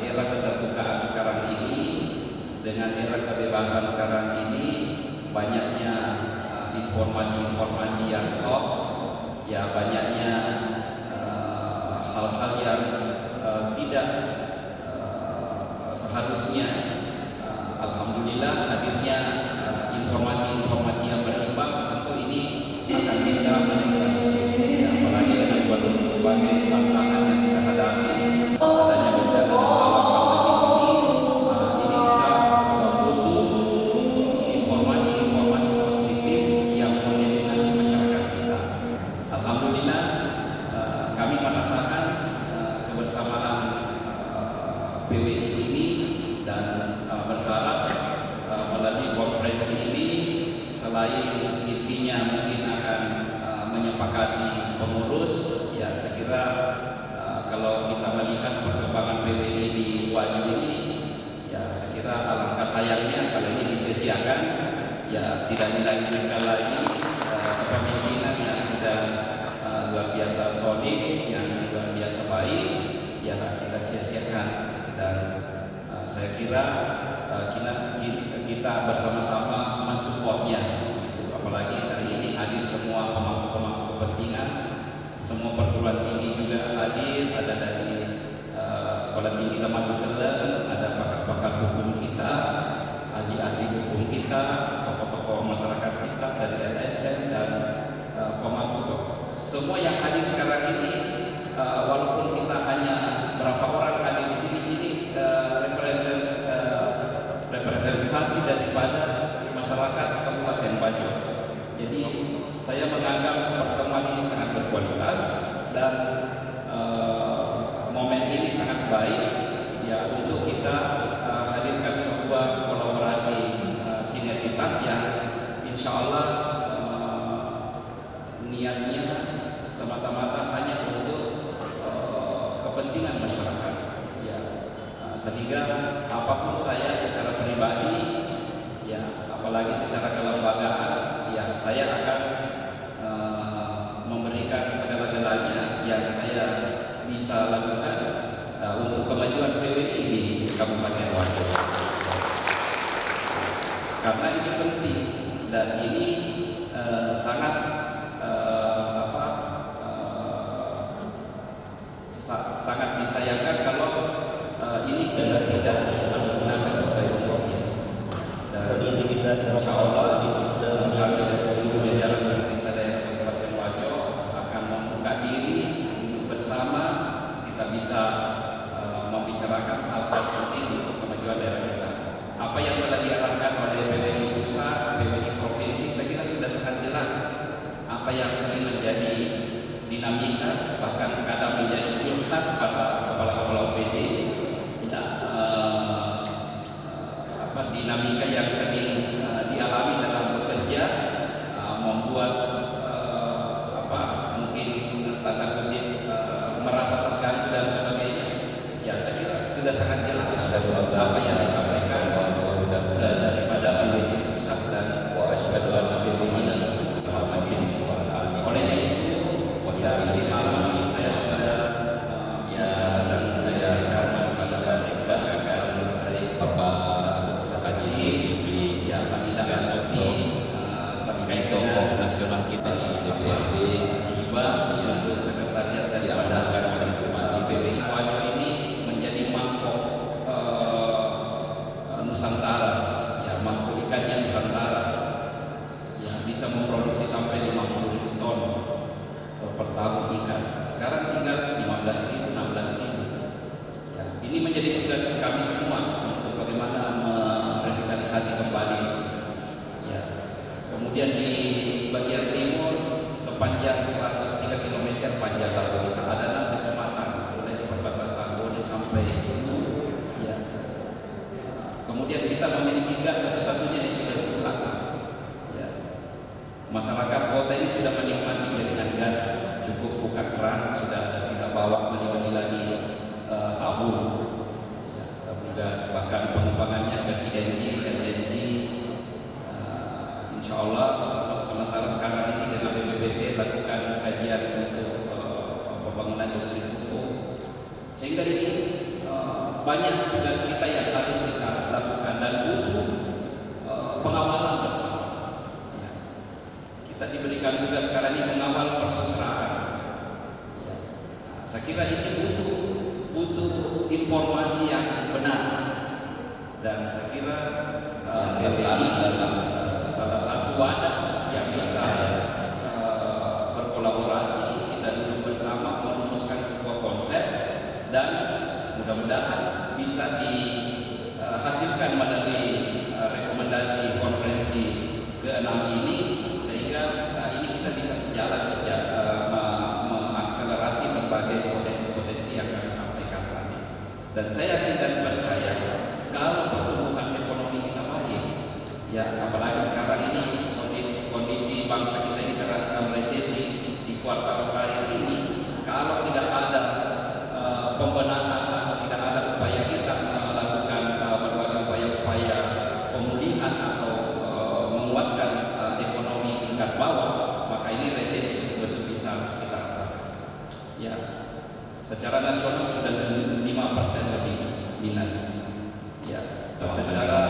era keterbukaan sekarang ini, dengan era kebebasan sekarang ini, banyaknya informasi-informasi yang hoax, ya banyaknya hal-hal yang tidak seharusnya. Alhamdulillah hadirnya informasi-informasi yang berimbang, tentu ini akan bisa menetralisir, ya, apalagi dengan berbagai tantangan yang kita hadapi, adanya bencana alam pandemi ini kita butuh informasi-informasi positif yang mengedukasi masyarakat kita. Alhamdulillah kami merasakan kebersamaan PWI ini, dan berharap melalui konferensi ini selain intinya mungkin akan menyepakati pengurus, ya saya kira kalau kita melihat perkembangan PWI di Wajo ini, ya saya kira alangkah sayangnya kalau ini disia-siakan, ya tidak dilanjutkan lagi kepemimpinan yang sudah luar biasa solid, yang luar biasa baik, ya kita sia-siakan. Dan saya kira kita bersama-sama mensupportnya, apalagi hari ini hadir semua pemangku kepentingan, semua perguruan tinggi juga hadir, ada dari Sekolah Tinggi Temanggung, ada pakar-pakar hukum kita, ahli-ahli hukum kita, tokoh-tokoh masyarakat kita dari LSM dan pemangku. Semua yang hadir sekarang ini, walaupun kita hanya berapa orang hadir di sini, ini representasi daripada masyarakat Kabupaten Wajo. Jadi saya menganggap pertemuan ini sangat berkualitas dan momen ini sangat baik, ya, untuk kita hadirkan sebuah kolaborasi sinergitas yang insya Allah niatnya semata-mata hanya untuk kepentingan masyarakat, sehingga apapun saya secara pribadi, ya apalagi secara kelembagaan, ya saya akan memberikan segala-galanya yang saya bisa lakukan untuk kemajuan PWI di Kabupaten Wajo. Karena ini penting dan ini sangat sangat disayangkan kalau ini tidak menggunakan sebagai umumnya. Dan ini kita insya Allah di kami dari seluruh jajaran pemerintah daerah Kabupaten Wajo akan membuka diri untuk bersama kita bisa membicarakan hal-hal penting untuk kemajuan daerah kita. Apa yang telah diarahkan oleh PWI pusat, PWI provinsi, saya kira sudah sangat jelas apa yang sering menjadi dinamika, bahkan kadang menjadi curhat pada kepala-kepala OPD, dinamika yang sering dialami dalam bekerja, membuat mungkin tanda kutip merasa terganggu dan sebagainya. Ya saya kira sudah sangat jelas apa yang disampaikan daripada PWI pusat dan kepada PWI provinsi. Olehnya itu, di malam ini saya sudah dan saya akan mengatakan dari Bapak Haji Zulkifli yang menindaklanjuti terkait tokoh nasional kita di DPRD hibah yang sekretariat daripada di PWI Wajo ini menjadi mangkok Nusantara, ya mangkok ikannya Nusantara yang bisa memproduksi sampai 50.000 ton per tahun ikan. Sekarang tinggal 15.000, 16.000. Ya, ini menjadi tugas kami semua untuk bagaimana merevitalisasi kembali. Ya. Kemudian di bagian timur sepanjang 103 km panjang lalu kita ada 6 kecamatan mulai di perbatasan Bone sampai ya. Kemudian kita memiliki gas satu-satunya di Sulawesi Selatan. Ya. Masyarakat kota ini sudah menikmati jaringan gas, cukup buka keran, sudah kita bawa beli lagi tabung, ya, tabung gas, bahkan pengembangannya ke CNG, LNG. Insya Allah sementara sekarang ini dengan BPBD lakukan kajian untuk pembangunan industri pupuk, sehingga ini banyak tugas kita yang harus kita lakukan dan butuh pengawalan bersama. Ya. Kita diberikan tugas sekarang ini mengawal persutraan. Ya. Saya kira ini butuh informasi yang benar, dan saya kira PWI adalah salah satu wadah yang bisa berkolaborasi, kita duduk bersama merumuskan sebuah konsep dan mudah-mudahan bisa dihasilkan melalui rekomendasi konferensi ke-6 ini, sehingga ini kita bisa sejalan mengakselerasi berbagai potensi-potensi yang kami sampaikan tadi. Dan saya yakin dan percaya kalau pertumbuhan ekonomi kita baik, ya apalagi sekarang ini kondisi bangsa kita ini terancam resesi di kuartal terakhir ini, kalau tidak ada pembenahan atau tidak ada upaya kita melakukan berbagai upaya-upaya pemulihan atau menguatkan ekonomi tingkat bawah, maka ini resesi betul bisa kita rasakan. Ya, secara nasional sudah 5% lebih minus. Ya, secara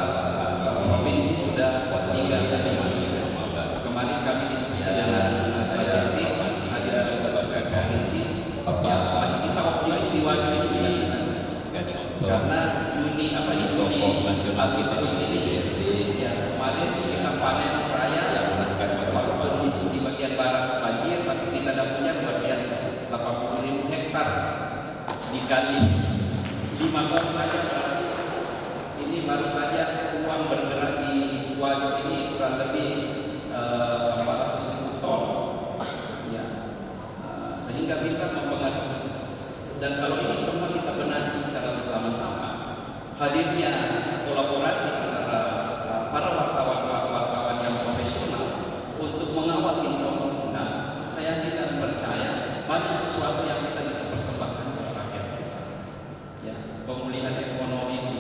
provinsi sudah 3,5%. Kemarin kami diskusi dengan statistik ada beberapa provinsi yang masih kita optimis di Wajo ini karena Juni nasional kita ini ya kemarin kita panen raya walaupun di bagian barat banjir, tapi kita dapatnya luar biasa 80.000 hektar dikali 5 ton saja. Ini baru saja uang bergerak di Wajo ini kurang lebih 400.000 ton, ya, sehingga bisa mempengaruhi. Dan kalau ini semua kita benahi secara bersama-sama, hadirnya kolaborasi antara para wartawan yang profesional untuk mengawal informasi, saya tidak percaya banyak sesuatu yang kita bisa persembahkan kepada rakyat. Ya, pemulihan ekonomi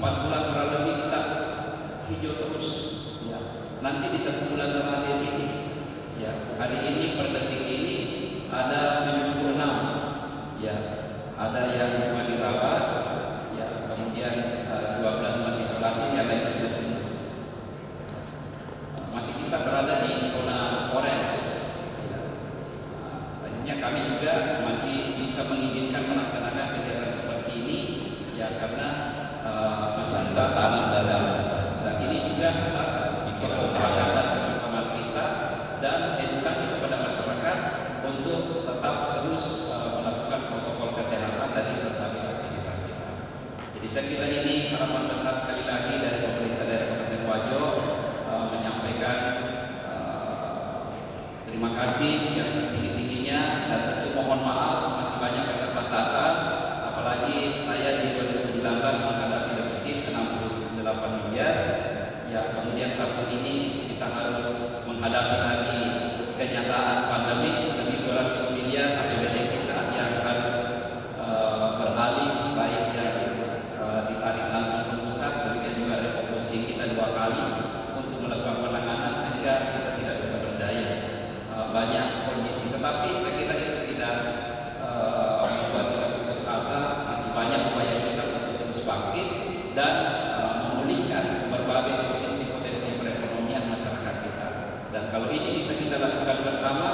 4 bulan kurang lebih kita hijau terus. Ya. Nanti di 1 bulan terakhir ini, ya, hari ini per detik ini ada 76, ya, ada yang cuma dirawat, ya, kemudian 12 masih isolasi, yang lain sudah sembuh. Masih kita berada di zona orange. Ya. Akhirnya kami juga masih bisa mengizinkan melaksanakan kegiatan seperti ini, ya, karena masih ada tanam dalam. Dan ini juga atas kesepakatan bersama kita dan edukasi kepada masyarakat untuk tetap terus melakukan protokol kesehatan dan tetap aktivitas kita. Jadi saya kira ini harapan besar sekali lagi dari pemerintah daerah Kabupaten Wajo, menyampaikan terima kasih yang setinggi-tingginya dan tentu mohon maaf masih banyak keterbatasan, apalagi saya di 2019 menghadapi defisit 68 miliar. Ya, kemudian tahun ini kita harus menghadapi lagi kenyataan pandemi lebih 200 miliar APBD kita yang harus beralih, baik yang ditarik langsung ke pusat, demikian juga refocusing kita 2 kali untuk melakukan penanganan sehingga kita tidak bisa berdaya. Banyak kondisi, tetapi saya kira itu tidak membuat kita putus asa. Masih banyak upaya kita untuk terus bangkit dan memulihkan berbagai potensi perekonomian masyarakat kita. Dan kalau ini bisa kita lakukan bersama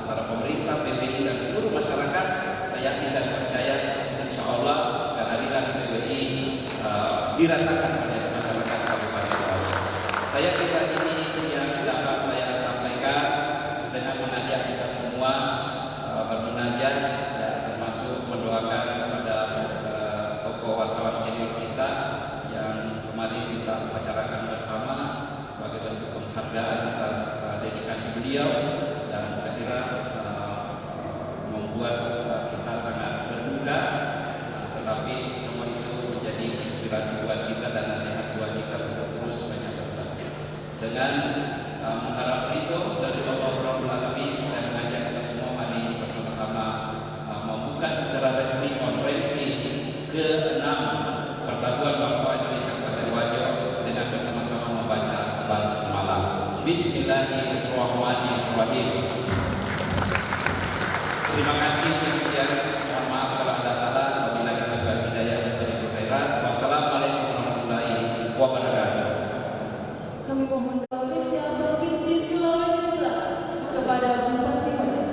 antara pemerintah, PBI dan seluruh masyarakat, saya yakin dan percaya insya Allah kehadiran PBI dirasakan oleh masyarakat Kabupaten Wajo. Saya kira ini yang dapat saya sampaikan dengan mengajak kita semua bermunajat, ya, termasuk mendoakan kepada tokoh wartawan senior kita yang kemarin kita bicarakan bersama sebagai bentuk penghargaan atas dedikasi beliau, dan saya kira membuat kita sangat berduka, tetapi semua itu menjadi inspirasi buat kita dan nasihat buat kita untuk terus banyak bersama. Dengan mengharap itu dari Allah Rabbul Alamin, saya mengajak kita semua mari bersama-sama membuka secara resmi konferensi ke-6 Persatuan Wartawan Indonesia Kabupaten Wajo dengan bersama-sama membaca basmalah. Bismillahirrahmanirrahim. Terima kasih, demikian. Mohon maaf kalau ada salah. Wabillahi taufiq hidayah wa khairat. Wassalamualaikum warahmatullahi wabarakatuh. Kami mohon Indonesia Provinsi Sulawesi Selatan kepada Bupati Wajo.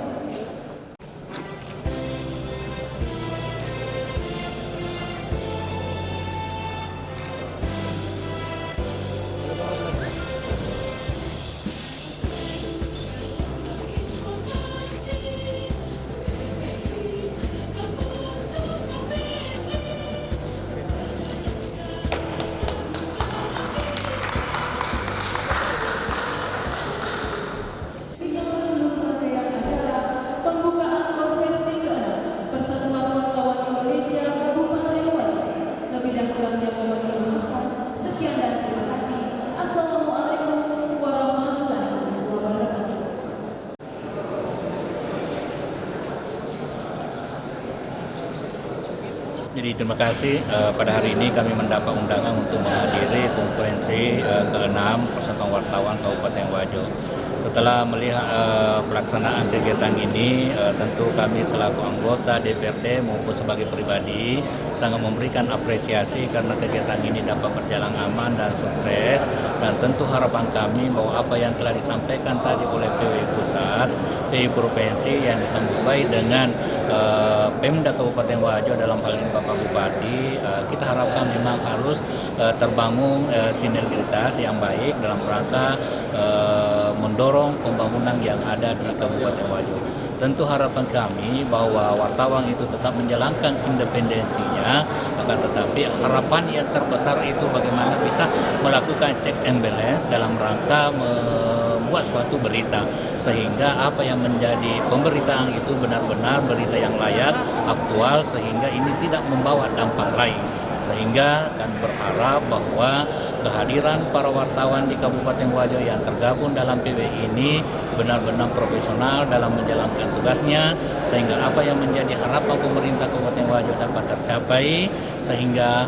Jadi terima kasih, pada hari ini kami mendapat undangan untuk menghadiri konferensi ke-6 Persatuan Wartawan Kabupaten Wajo. Setelah melihat pelaksanaan kegiatan ini, tentu kami selaku anggota DPRD maupun sebagai pribadi sangat memberikan apresiasi karena kegiatan ini dapat berjalan aman dan sukses. Dan tentu harapan kami bahwa apa yang telah disampaikan tadi oleh PWI Pusat, PWI Provinsi yang disambut baik dengan Pemda Kabupaten Wajo dalam hal ini Bapak Bupati, kita harapkan memang harus terbangun sinergitas yang baik dalam rangka mendorong pembangunan yang ada di Kabupaten Wajo. Tentu harapan kami bahwa wartawan itu tetap menjalankan independensinya, akan tetapi harapan yang terbesar itu bagaimana bisa melakukan check and balance dalam rangka membuat suatu berita, sehingga apa yang menjadi pemberitaan itu benar-benar berita yang layak, aktual, sehingga ini tidak membawa dampak lain. Sehingga kami berharap bahwa kehadiran para wartawan di Kabupaten Wajo yang tergabung dalam PWI ini benar-benar profesional dalam menjalankan tugasnya, sehingga apa yang menjadi harapan pemerintah Kabupaten Wajo dapat tercapai, sehingga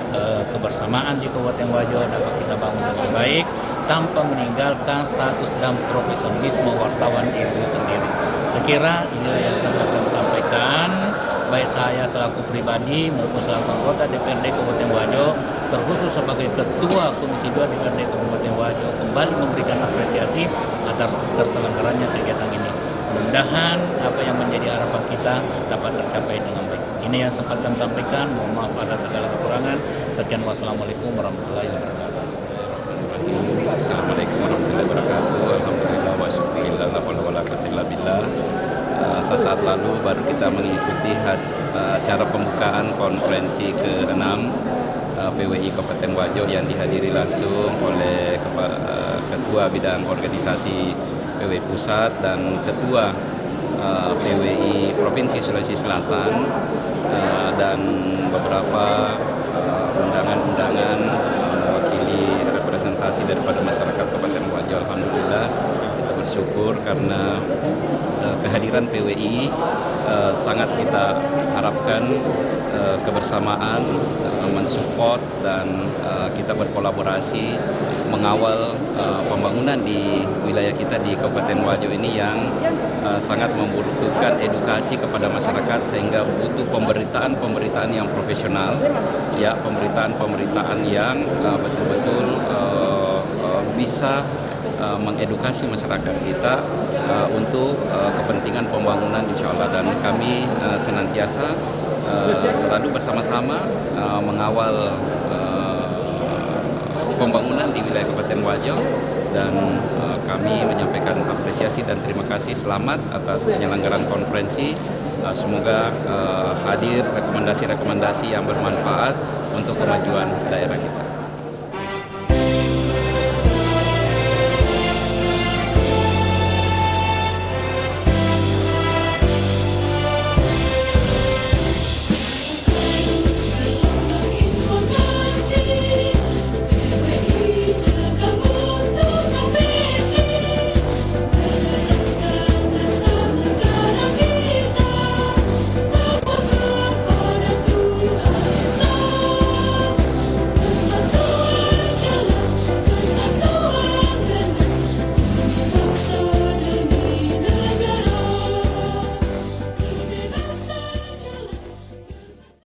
kebersamaan di Kabupaten Wajo dapat kita bangun dengan baik tanpa meninggalkan status dan profesionalisme wartawan itu sendiri. Sekira inilah yang sempat kami sampaikan, baik saya selaku pribadi maupun selaku anggota DPRD Kabupaten Wajo, terkhusus sebagai Ketua Komisi 2 DPRD Kabupaten Wajo, kembali memberikan apresiasi atas terselenggaranya kegiatan ini. Mudah-mudahan apa yang menjadi harapan kita dapat tercapai dengan baik. Ini yang sempat kami sampaikan, mohon maaf atas segala kekurangan. Sekian, wassalamualaikum warahmatullahi wabarakatuh. Assalamualaikum warahmatullahi wabarakatuh. Alhamdulillah wa syukurillah la haula wala quwwata illa billah. Sesaat lalu baru kita mengikuti acara pembukaan konferensi ke-6 PWI Kabupaten Wajo yang dihadiri langsung oleh Ketua Bidang Organisasi PWI Pusat dan Ketua PWI Provinsi Sulawesi Selatan dan beberapa undangan-undangan mewakili representasi daripada masyarakat Kabupaten Wajo. Alhamdulillah kita bersyukur karena kehadiran PWI sangat kita harapkan kebersamaan, mensupport dan kita berkolaborasi mengawal pembangunan di wilayah kita di Kabupaten Wajo ini yang sangat membutuhkan edukasi kepada masyarakat, sehingga butuh pemberitaan yang profesional, ya, pemberitaan yang betul-betul bisa mengedukasi masyarakat kita untuk kepentingan pembangunan insya Allah. Dan kami senantiasa selalu bersama-sama mengawal pembangunan di wilayah Kabupaten Wajo, dan kami menyampaikan apresiasi dan terima kasih, selamat atas penyelenggaraan konferensi. Semoga hadir rekomendasi-rekomendasi yang bermanfaat untuk kemajuan daerah kita.